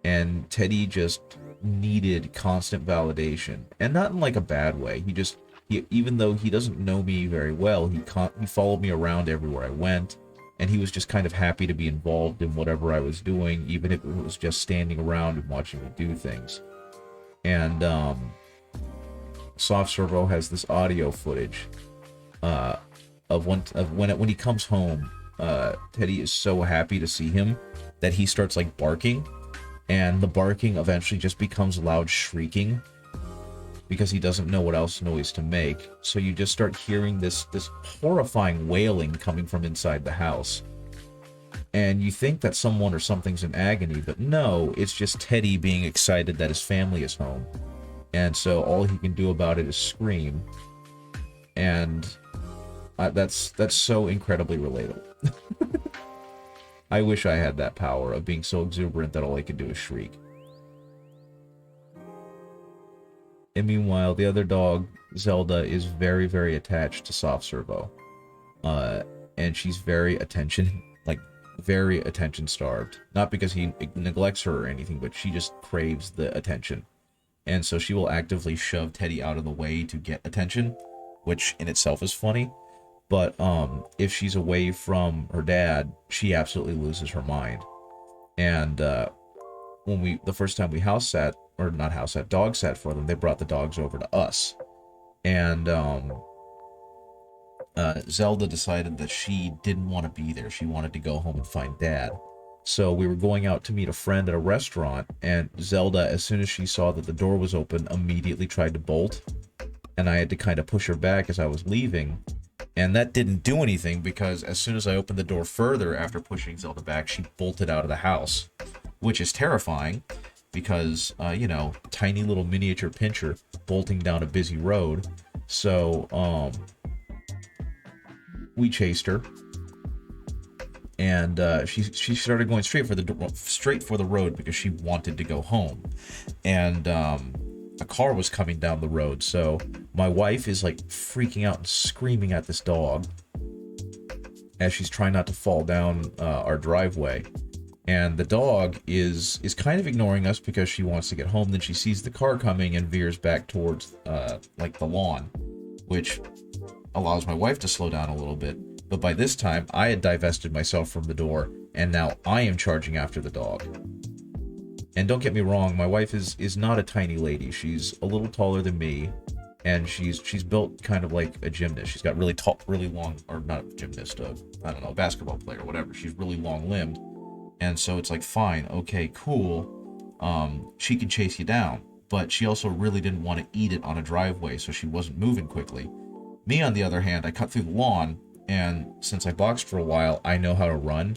and Teddy just needed constant validation, and not in like a bad way. Even though he doesn't know me very well, he followed me around everywhere I went, and he was just kind of happy to be involved in whatever I was doing, even if it was just standing around and watching me do things. And Soft Servo has this audio footage of when he comes home. Teddy is so happy to see him that he starts like barking, and the barking eventually just becomes loud shrieking because he doesn't know what else noise to make. So you just start hearing this horrifying wailing coming from inside the house, and you think that someone or something's in agony, but no, it's just Teddy being excited that his family is home, and so all he can do about it is scream. And that's so incredibly relatable. I wish I had that power of being so exuberant that all I could do is shriek. And meanwhile, the other dog, Zelda, is very, very attached to Soft Servo. And she's very attention starved. Not because he neglects her or anything, but she just craves the attention. And so she will actively shove Teddy out of the way to get attention, which in itself is funny. But if she's away from her dad, she absolutely loses her mind. And the first time we dog sat for them, they brought the dogs over to us. And Zelda decided that she didn't want to be there. She wanted to go home and find Dad. So we were going out to meet a friend at a restaurant, and Zelda, as soon as she saw that the door was open, immediately tried to bolt. And I had to kind of push her back as I was leaving. And that didn't do anything because as soon as I opened the door further after pushing Zelda back, she bolted out of the house, which is terrifying because, you know, tiny little miniature Pinscher bolting down a busy road. So, we chased her, and she started going straight for the road because she wanted to go home, and a car was coming down the road. So my wife is like freaking out and screaming at this dog as she's trying not to fall down our driveway. And the dog is kind of ignoring us because she wants to get home. Then she sees the car coming and veers back towards like the lawn, which allows my wife to slow down a little bit. But by this time, I had divested myself from the door, and now I am charging after the dog. And don't get me wrong, my wife is not a tiny lady. She's a little taller than me, and she's built kind of like a gymnast. She's got really tall, really long, or not a gymnast, I don't know, a basketball player, whatever. She's really long-limbed, and so it's like, fine, okay, cool. She can chase you down, but she also really didn't want to eat it on a driveway, so she wasn't moving quickly. Me, on the other hand, I cut through the lawn, and since I boxed for a while, I know how to run,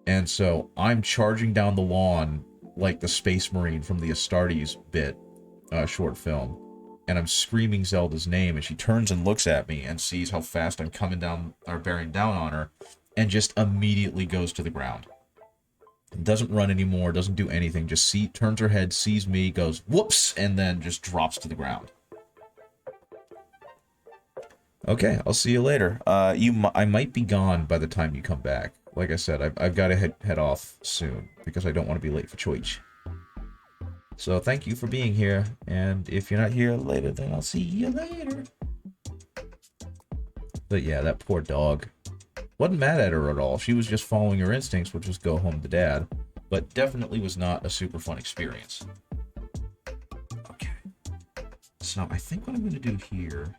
and so I'm charging down the lawn like the Space Marine from the Astartes short film, and I'm screaming Zelda's name, and she turns and looks at me and sees how fast I'm coming down or bearing down on her, and just immediately goes to the ground. Doesn't run anymore, doesn't do anything, just turns her head, sees me, goes whoops, and then just drops to the ground. Okay, I'll see you later. I might be gone by the time you come back. Like I said, I've got to head off soon because I don't want to be late for church. So thank you for being here, and if you're not here later, then I'll see you later. But yeah, that poor dog. Wasn't mad at her at all. She was just following her instincts, which was go home to dad. But definitely was not a super fun experience. Okay. So I think what I'm going to do here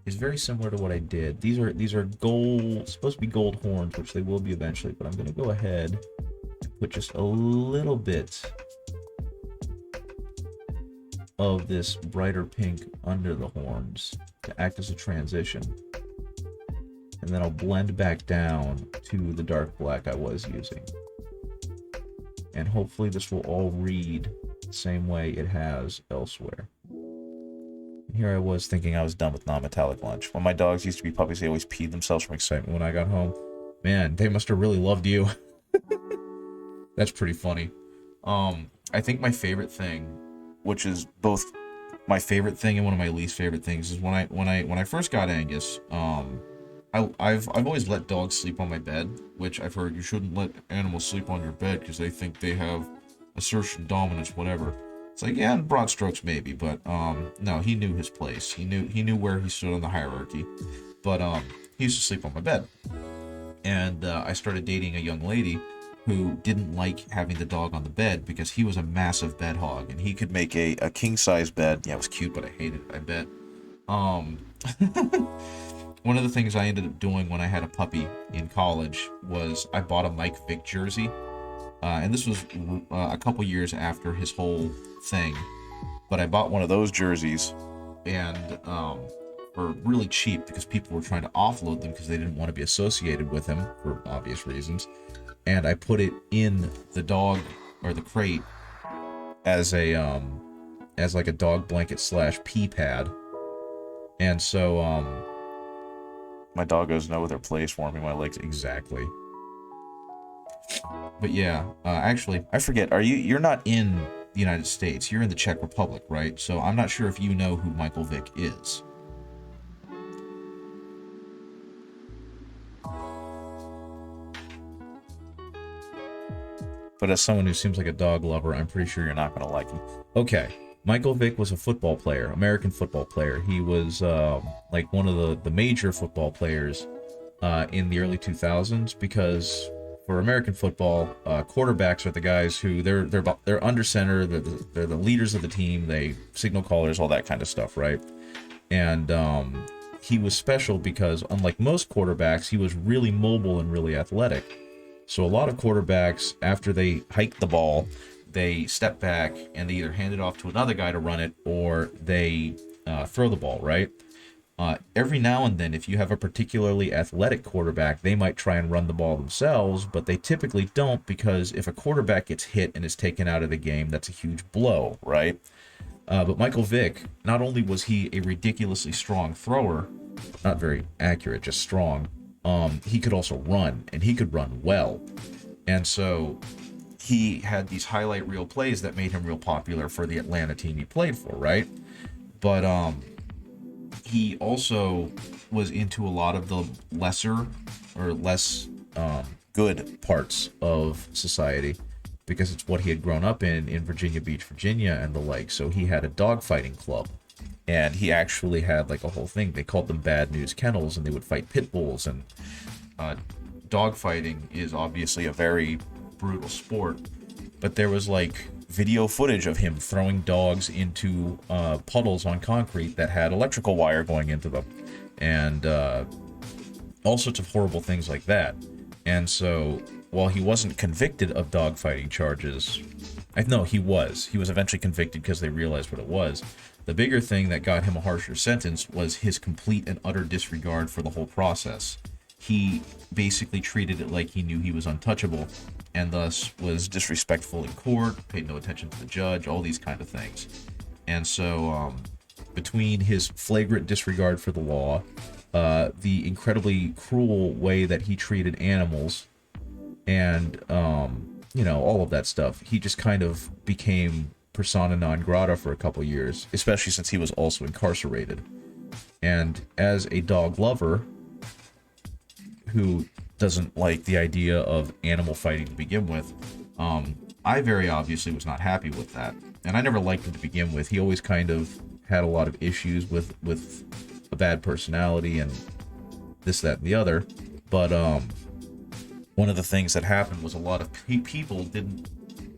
is very similar to what I did. These are gold, supposed to be gold horns, which they will be eventually, but I'm going to go ahead and put just a little bit of this brighter pink under the horns to act as a transition. And then I'll blend back down to the dark black I was using. And hopefully this will all read the same way it has elsewhere. Here I was thinking I was done with non-metallic lunch. When my dogs used to be puppies, they always peed themselves from excitement when I got home. Man, they must have really loved you. That's pretty funny. I think my favorite thing, which is both my favorite thing and one of my least favorite things, is when I first got Angus, I've always let dogs sleep on my bed, which I've heard you shouldn't let animals sleep on your bed because they think they have assertion, dominance, whatever. It's like, yeah, in broad strokes maybe, but no, he knew his place. He knew where he stood on the hierarchy. But he used to sleep on my bed. And I started dating a young lady who didn't like having the dog on the bed because he was a massive bed hog, and he could make a king-size bed. Yeah, it was cute, but I hated it, I bet. One of the things I ended up doing when I had a puppy in college was I bought a Mike Vick jersey. And this was a couple years after his whole thing. But I bought one of those jerseys and for really cheap because people were trying to offload them because they didn't want to be associated with him for obvious reasons. And I put it in the dog or the crate as a as like a dog blanket / pee pad. And so my doggos know their place, warming my legs. Exactly. But yeah, actually, I forget. You're not in the United States. You're in the Czech Republic, right? So I'm not sure if you know who Michael Vick is. But as someone who seems like a dog lover, I'm pretty sure you're not going to like him. Okay, Michael Vick was a football player, American football player. He was like one of the major football players in the early 2000s because for American football, quarterbacks are the guys who they're under center, they're the leaders of the team, they signal callers, all that kind of stuff, right? And he was special because unlike most quarterbacks, he was really mobile and really athletic. So a lot of quarterbacks, after they hike the ball, they step back and they either hand it off to another guy to run it, or they throw the ball, right? Every now and then, if you have a particularly athletic quarterback, they might try and run the ball themselves, but they typically don't, because if a quarterback gets hit and is taken out of the game, that's a huge blow, right? But Michael Vick, not only was he a ridiculously strong thrower, not very accurate, just strong, he could also run, and he could run well. And so he had these highlight reel plays that made him real popular for the Atlanta team he played for, right? But he also was into a lot of the lesser or less good parts of society, because it's what he had grown up in Virginia Beach, Virginia, and the like. So he had a dogfighting club, and he actually had like a whole thing. They called them Bad News Kennels, and they would fight pit bulls. And dogfighting is obviously a very brutal sport, but there was like video footage of him throwing dogs into puddles on concrete that had electrical wire going into them, and all sorts of horrible things like that. And so, while he wasn't convicted of dogfighting charges, he was eventually convicted because they realized what it was. The bigger thing that got him a harsher sentence was his complete and utter disregard for the whole process. He basically treated it like he knew he was untouchable, and thus was disrespectful in court, paid no attention to the judge, all these kind of things. And so, between his flagrant disregard for the law, the incredibly cruel way that he treated animals, and, all of that stuff, he just kind of became persona non grata for a couple years, especially since he was also incarcerated. And as a dog lover who doesn't like the idea of animal fighting to begin with, I very obviously was not happy with that. And I never liked him to begin with. He always kind of had a lot of issues with a bad personality and this, that, and the other. But one of the things that happened was a lot of people didn't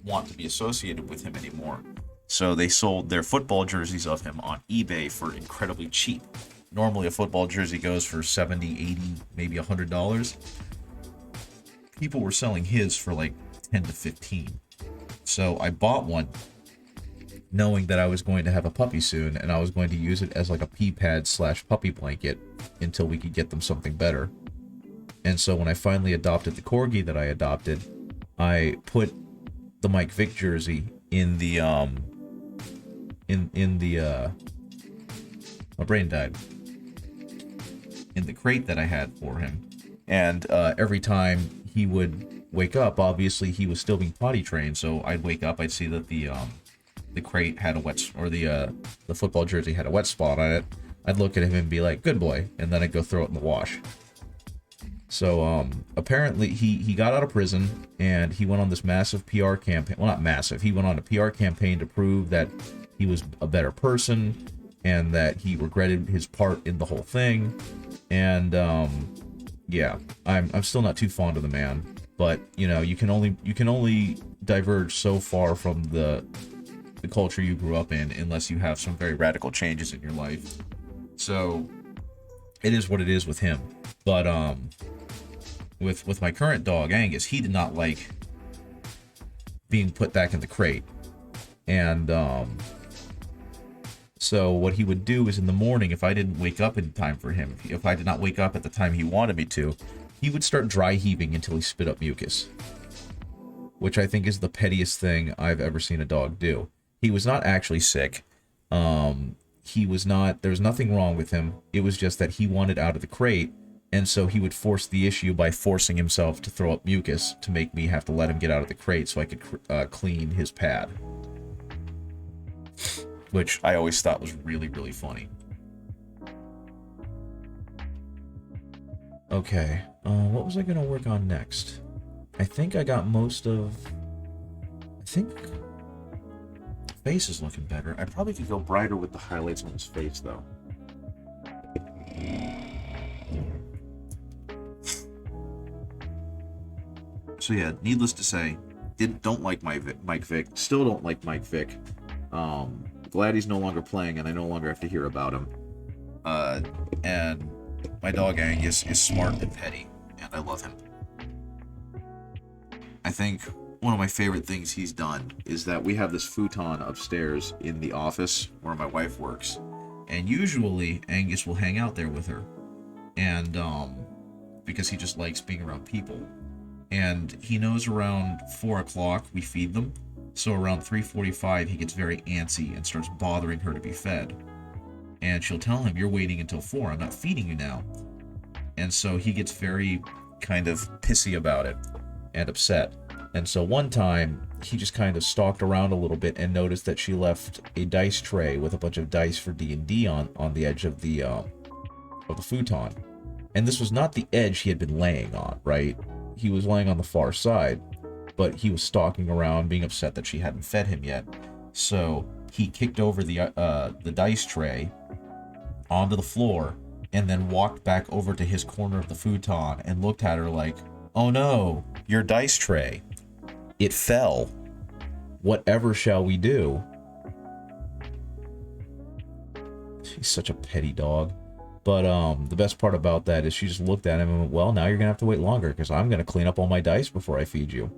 want to be associated with him anymore. So they sold their football jerseys of him on eBay for incredibly cheap. Normally a football jersey goes for $70, $80, maybe $100. People were selling his for like 10 to 15. So I bought one knowing that I was going to have a puppy soon, and I was going to use it as like a pee pad / puppy blanket until we could get them something better. And so when I finally adopted the corgi that I adopted, I put the Mike Vick jersey in the my brain died. In the crate that I had for him. And every time he would wake up, obviously he was still being potty trained, so I'd wake up, I'd see that the crate had a wet, or the football jersey had a wet spot on it. I'd look at him and be like, good boy, and then I'd go throw it in the wash. So apparently he got out of prison, and he went on this massive PR campaign. Well, not massive. He went on a PR campaign to prove that he was a better person, and that he regretted his part in the whole thing. And yeah, I'm still not too fond of the man, but you can only diverge so far from the culture you grew up in unless you have some very radical changes in your life. So it is what it is with him. But with my current dog Angus, he did not like being put back in the crate. And so what he would do is in the morning, if I didn't wake up in time for him, if I did not wake up at the time he wanted me to, he would start dry heaving until he spit up mucus, which I think is the pettiest thing I've ever seen a dog do. He was not actually sick. There was nothing wrong with him. It was just that he wanted out of the crate, and so he would force the issue by forcing himself to throw up mucus to make me have to let him get out of the crate so I could clean his pad. Which I always thought was really, really funny. Okay, what was I going to work on next? I think I got most of... face is looking better. I probably could go brighter with the highlights on his face, though. So yeah, needless to say, don't like Mike Vick. Still don't like Mike Vick. Glad he's no longer playing, and I no longer have to hear about him. And my dog Angus is smart and petty, and I love him. I think one of my favorite things he's done is that we have this futon upstairs in the office where my wife works. And usually Angus will hang out there with her. And because he just likes being around people. And he knows around 4 o'clock we feed them. So around 3:45 he gets very antsy and starts bothering her to be fed. And she'll tell him, "You're waiting until 4, I'm not feeding you now." And so he gets very kind of pissy about it and upset. And so one time he just kind of stalked around a little bit and noticed that she left a dice tray with a bunch of dice for D&D on the edge of the futon. And this was not the edge he had been laying on, right? He was laying on the far side, but he was stalking around, being upset that she hadn't fed him yet. So he kicked over the dice tray onto the floor and then walked back over to his corner of the futon and looked at her like, "Oh no, your dice tray. It fell. Whatever shall we do?" He's such a petty dog. But the best part about that is she just looked at him and went, "Well, now you're going to have to wait longer because I'm going to clean up all my dice before I feed you."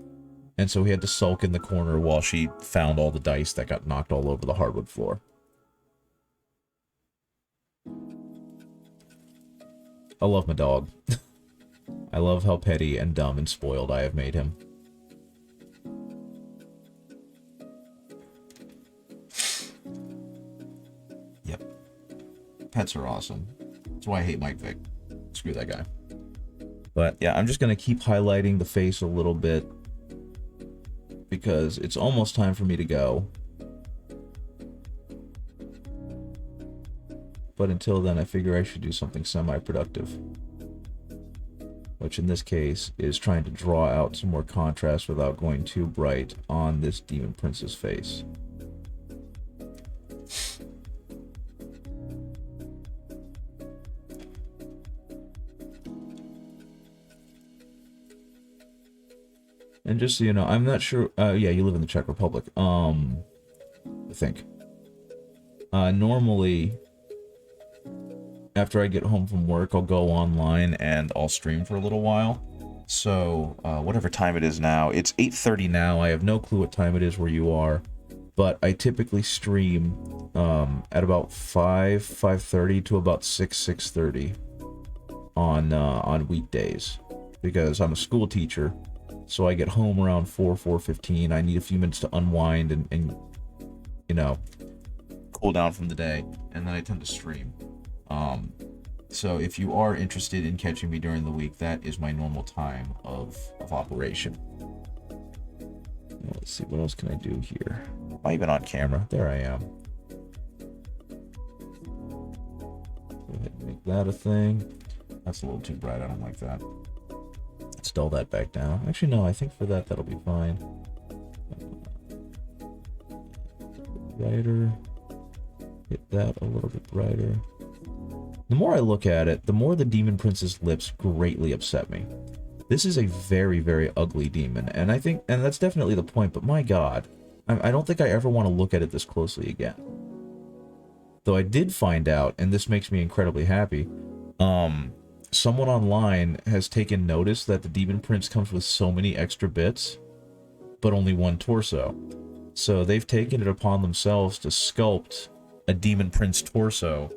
And so he had to sulk in the corner while she found all the dice that got knocked all over the hardwood floor. I love my dog. I love how petty and dumb and spoiled I have made him. Yep. Pets are awesome. That's why I hate Mike Vick. Screw that guy. But yeah, I'm just going to keep highlighting the face a little bit because it's almost time for me to go. But until then, I figure I should do something semi-productive. Which in this case is trying to draw out some more contrast without going too bright on this Demon Prince's face. And just so you know, I'm not sure. Yeah, you live in the Czech Republic. I think. Normally, after I get home from work, I'll go online and I'll stream for a little while. So, whatever time it is now, it's 8:30 now. I have no clue what time it is where you are, but I typically stream at about 5:30 to about 6:30 on weekdays because I'm a school teacher. So I get home around 4:15. I need a few minutes to unwind and you know, cool down from the day, and then I tend to stream. So if you are interested in catching me during the week, that is my normal time of operation. Now, let's see, what else can I do here? Am I even on camera? There I am. Go ahead and make that a thing. That's a little too bright. I don't like that. Let's dull that back down. Actually, no, I think for that, that'll be fine. Brighter. Get that a little bit brighter. The more I look at it, the more the Demon Prince's lips greatly upset me. This is a very, very ugly demon, and I think, and that's definitely the point, but my god, I don't think I ever want to look at it this closely again. Though I did find out, and this makes me incredibly happy, someone online has taken notice that the Demon Prince comes with so many extra bits, but only one torso. So they've taken it upon themselves to sculpt a Demon Prince torso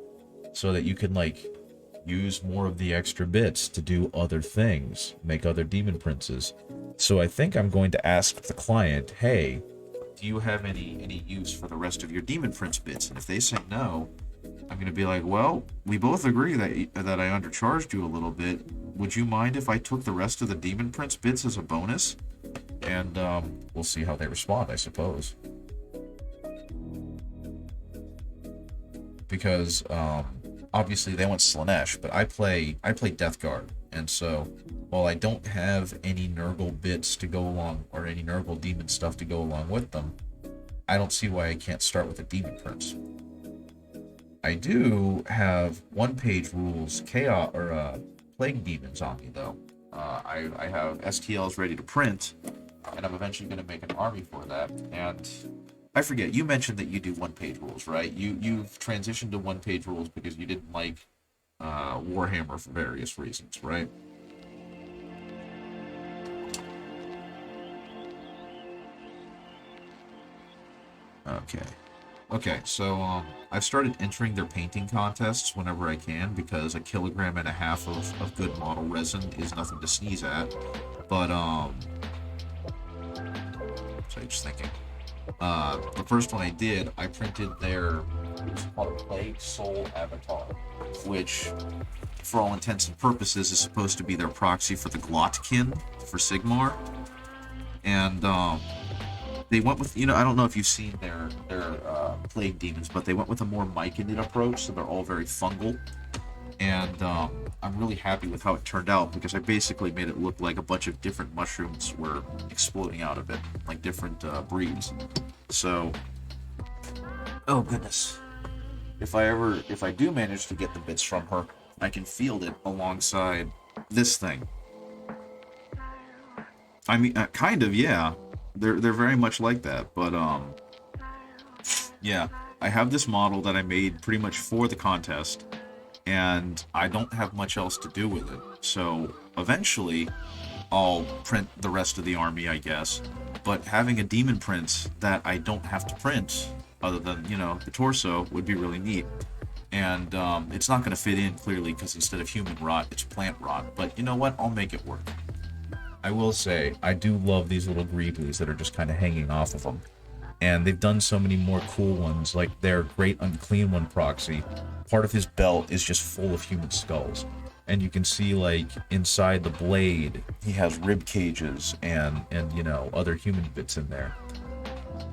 so that you can, like, use more of the extra bits to do other things, make other Demon Princes. So I think I'm going to ask the client, "Hey, do you have any use for the rest of your Demon Prince bits?" And if they say no, I'm going to be like, "Well, we both agree that I undercharged you a little bit. Would you mind if I took the rest of the Demon Prince bits as a bonus?" And we'll see how they respond, I suppose. Because obviously they want Slaanesh, but I play Death Guard, and so while I don't have any Nurgle bits to go along, or any Nurgle demon stuff to go along with them, I don't see why I can't start with a Demon Prince. I do have one-page rules chaos or plague demons on me though. I have STLs ready to print, and I'm eventually going to make an army for that. And I forget, you mentioned that you do one-page rules, right? You've transitioned to one-page rules because you didn't like Warhammer for various reasons, right? Okay. Okay, so I've started entering their painting contests whenever I can because 1.5 kilograms of good model resin is nothing to sneeze at. But so I'm just thinking. The first one I did, I printed their what's it called, Plague Soul Avatar, which, for all intents and purposes, is supposed to be their proxy for the Glotkin for Sigmar. And they went with, I don't know if you've seen their plague demons, but they went with a more myconid approach, so they're all very fungal. And I'm really happy with how it turned out because I basically made it look like a bunch of different mushrooms were exploding out of it, like different breeds. So, oh goodness, if I do manage to get the bits from her, I can field it alongside this thing. I mean, kind of, yeah. They're very much like that, but yeah. I have this model that I made pretty much for the contest, and I don't have much else to do with it. So eventually, I'll print the rest of the army, I guess. But having a demon print that I don't have to print, other than the torso, would be really neat. And it's not going to fit in clearly because instead of human rot, it's plant rot. But you know what? I'll make it work. I will say, I do love these little greeblies that are just kind of hanging off of them. And they've done so many more cool ones, like their Great Unclean One proxy. Part of his belt is just full of human skulls. And you can see, like, inside the blade, he has rib cages and other human bits in there.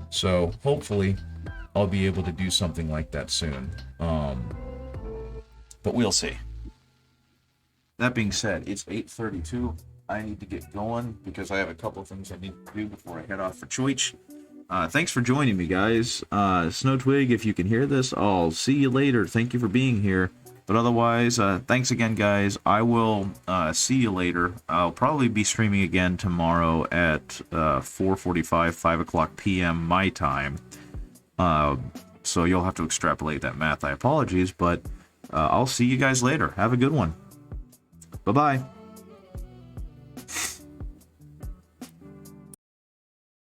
So, hopefully, I'll be able to do something like that soon. But we'll see. That being said, it's 8:32. I need to get going because I have a couple of things I need to do before I head off for Choich. Thanks for joining me, guys. Snowtwig, if you can hear this, I'll see you later. Thank you for being here. But otherwise, thanks again, guys. I will see you later. I'll probably be streaming again tomorrow at 4:45, 5 o'clock p.m. my time. So you'll have to extrapolate that math. I apologize, but I'll see you guys later. Have a good one. Bye-bye.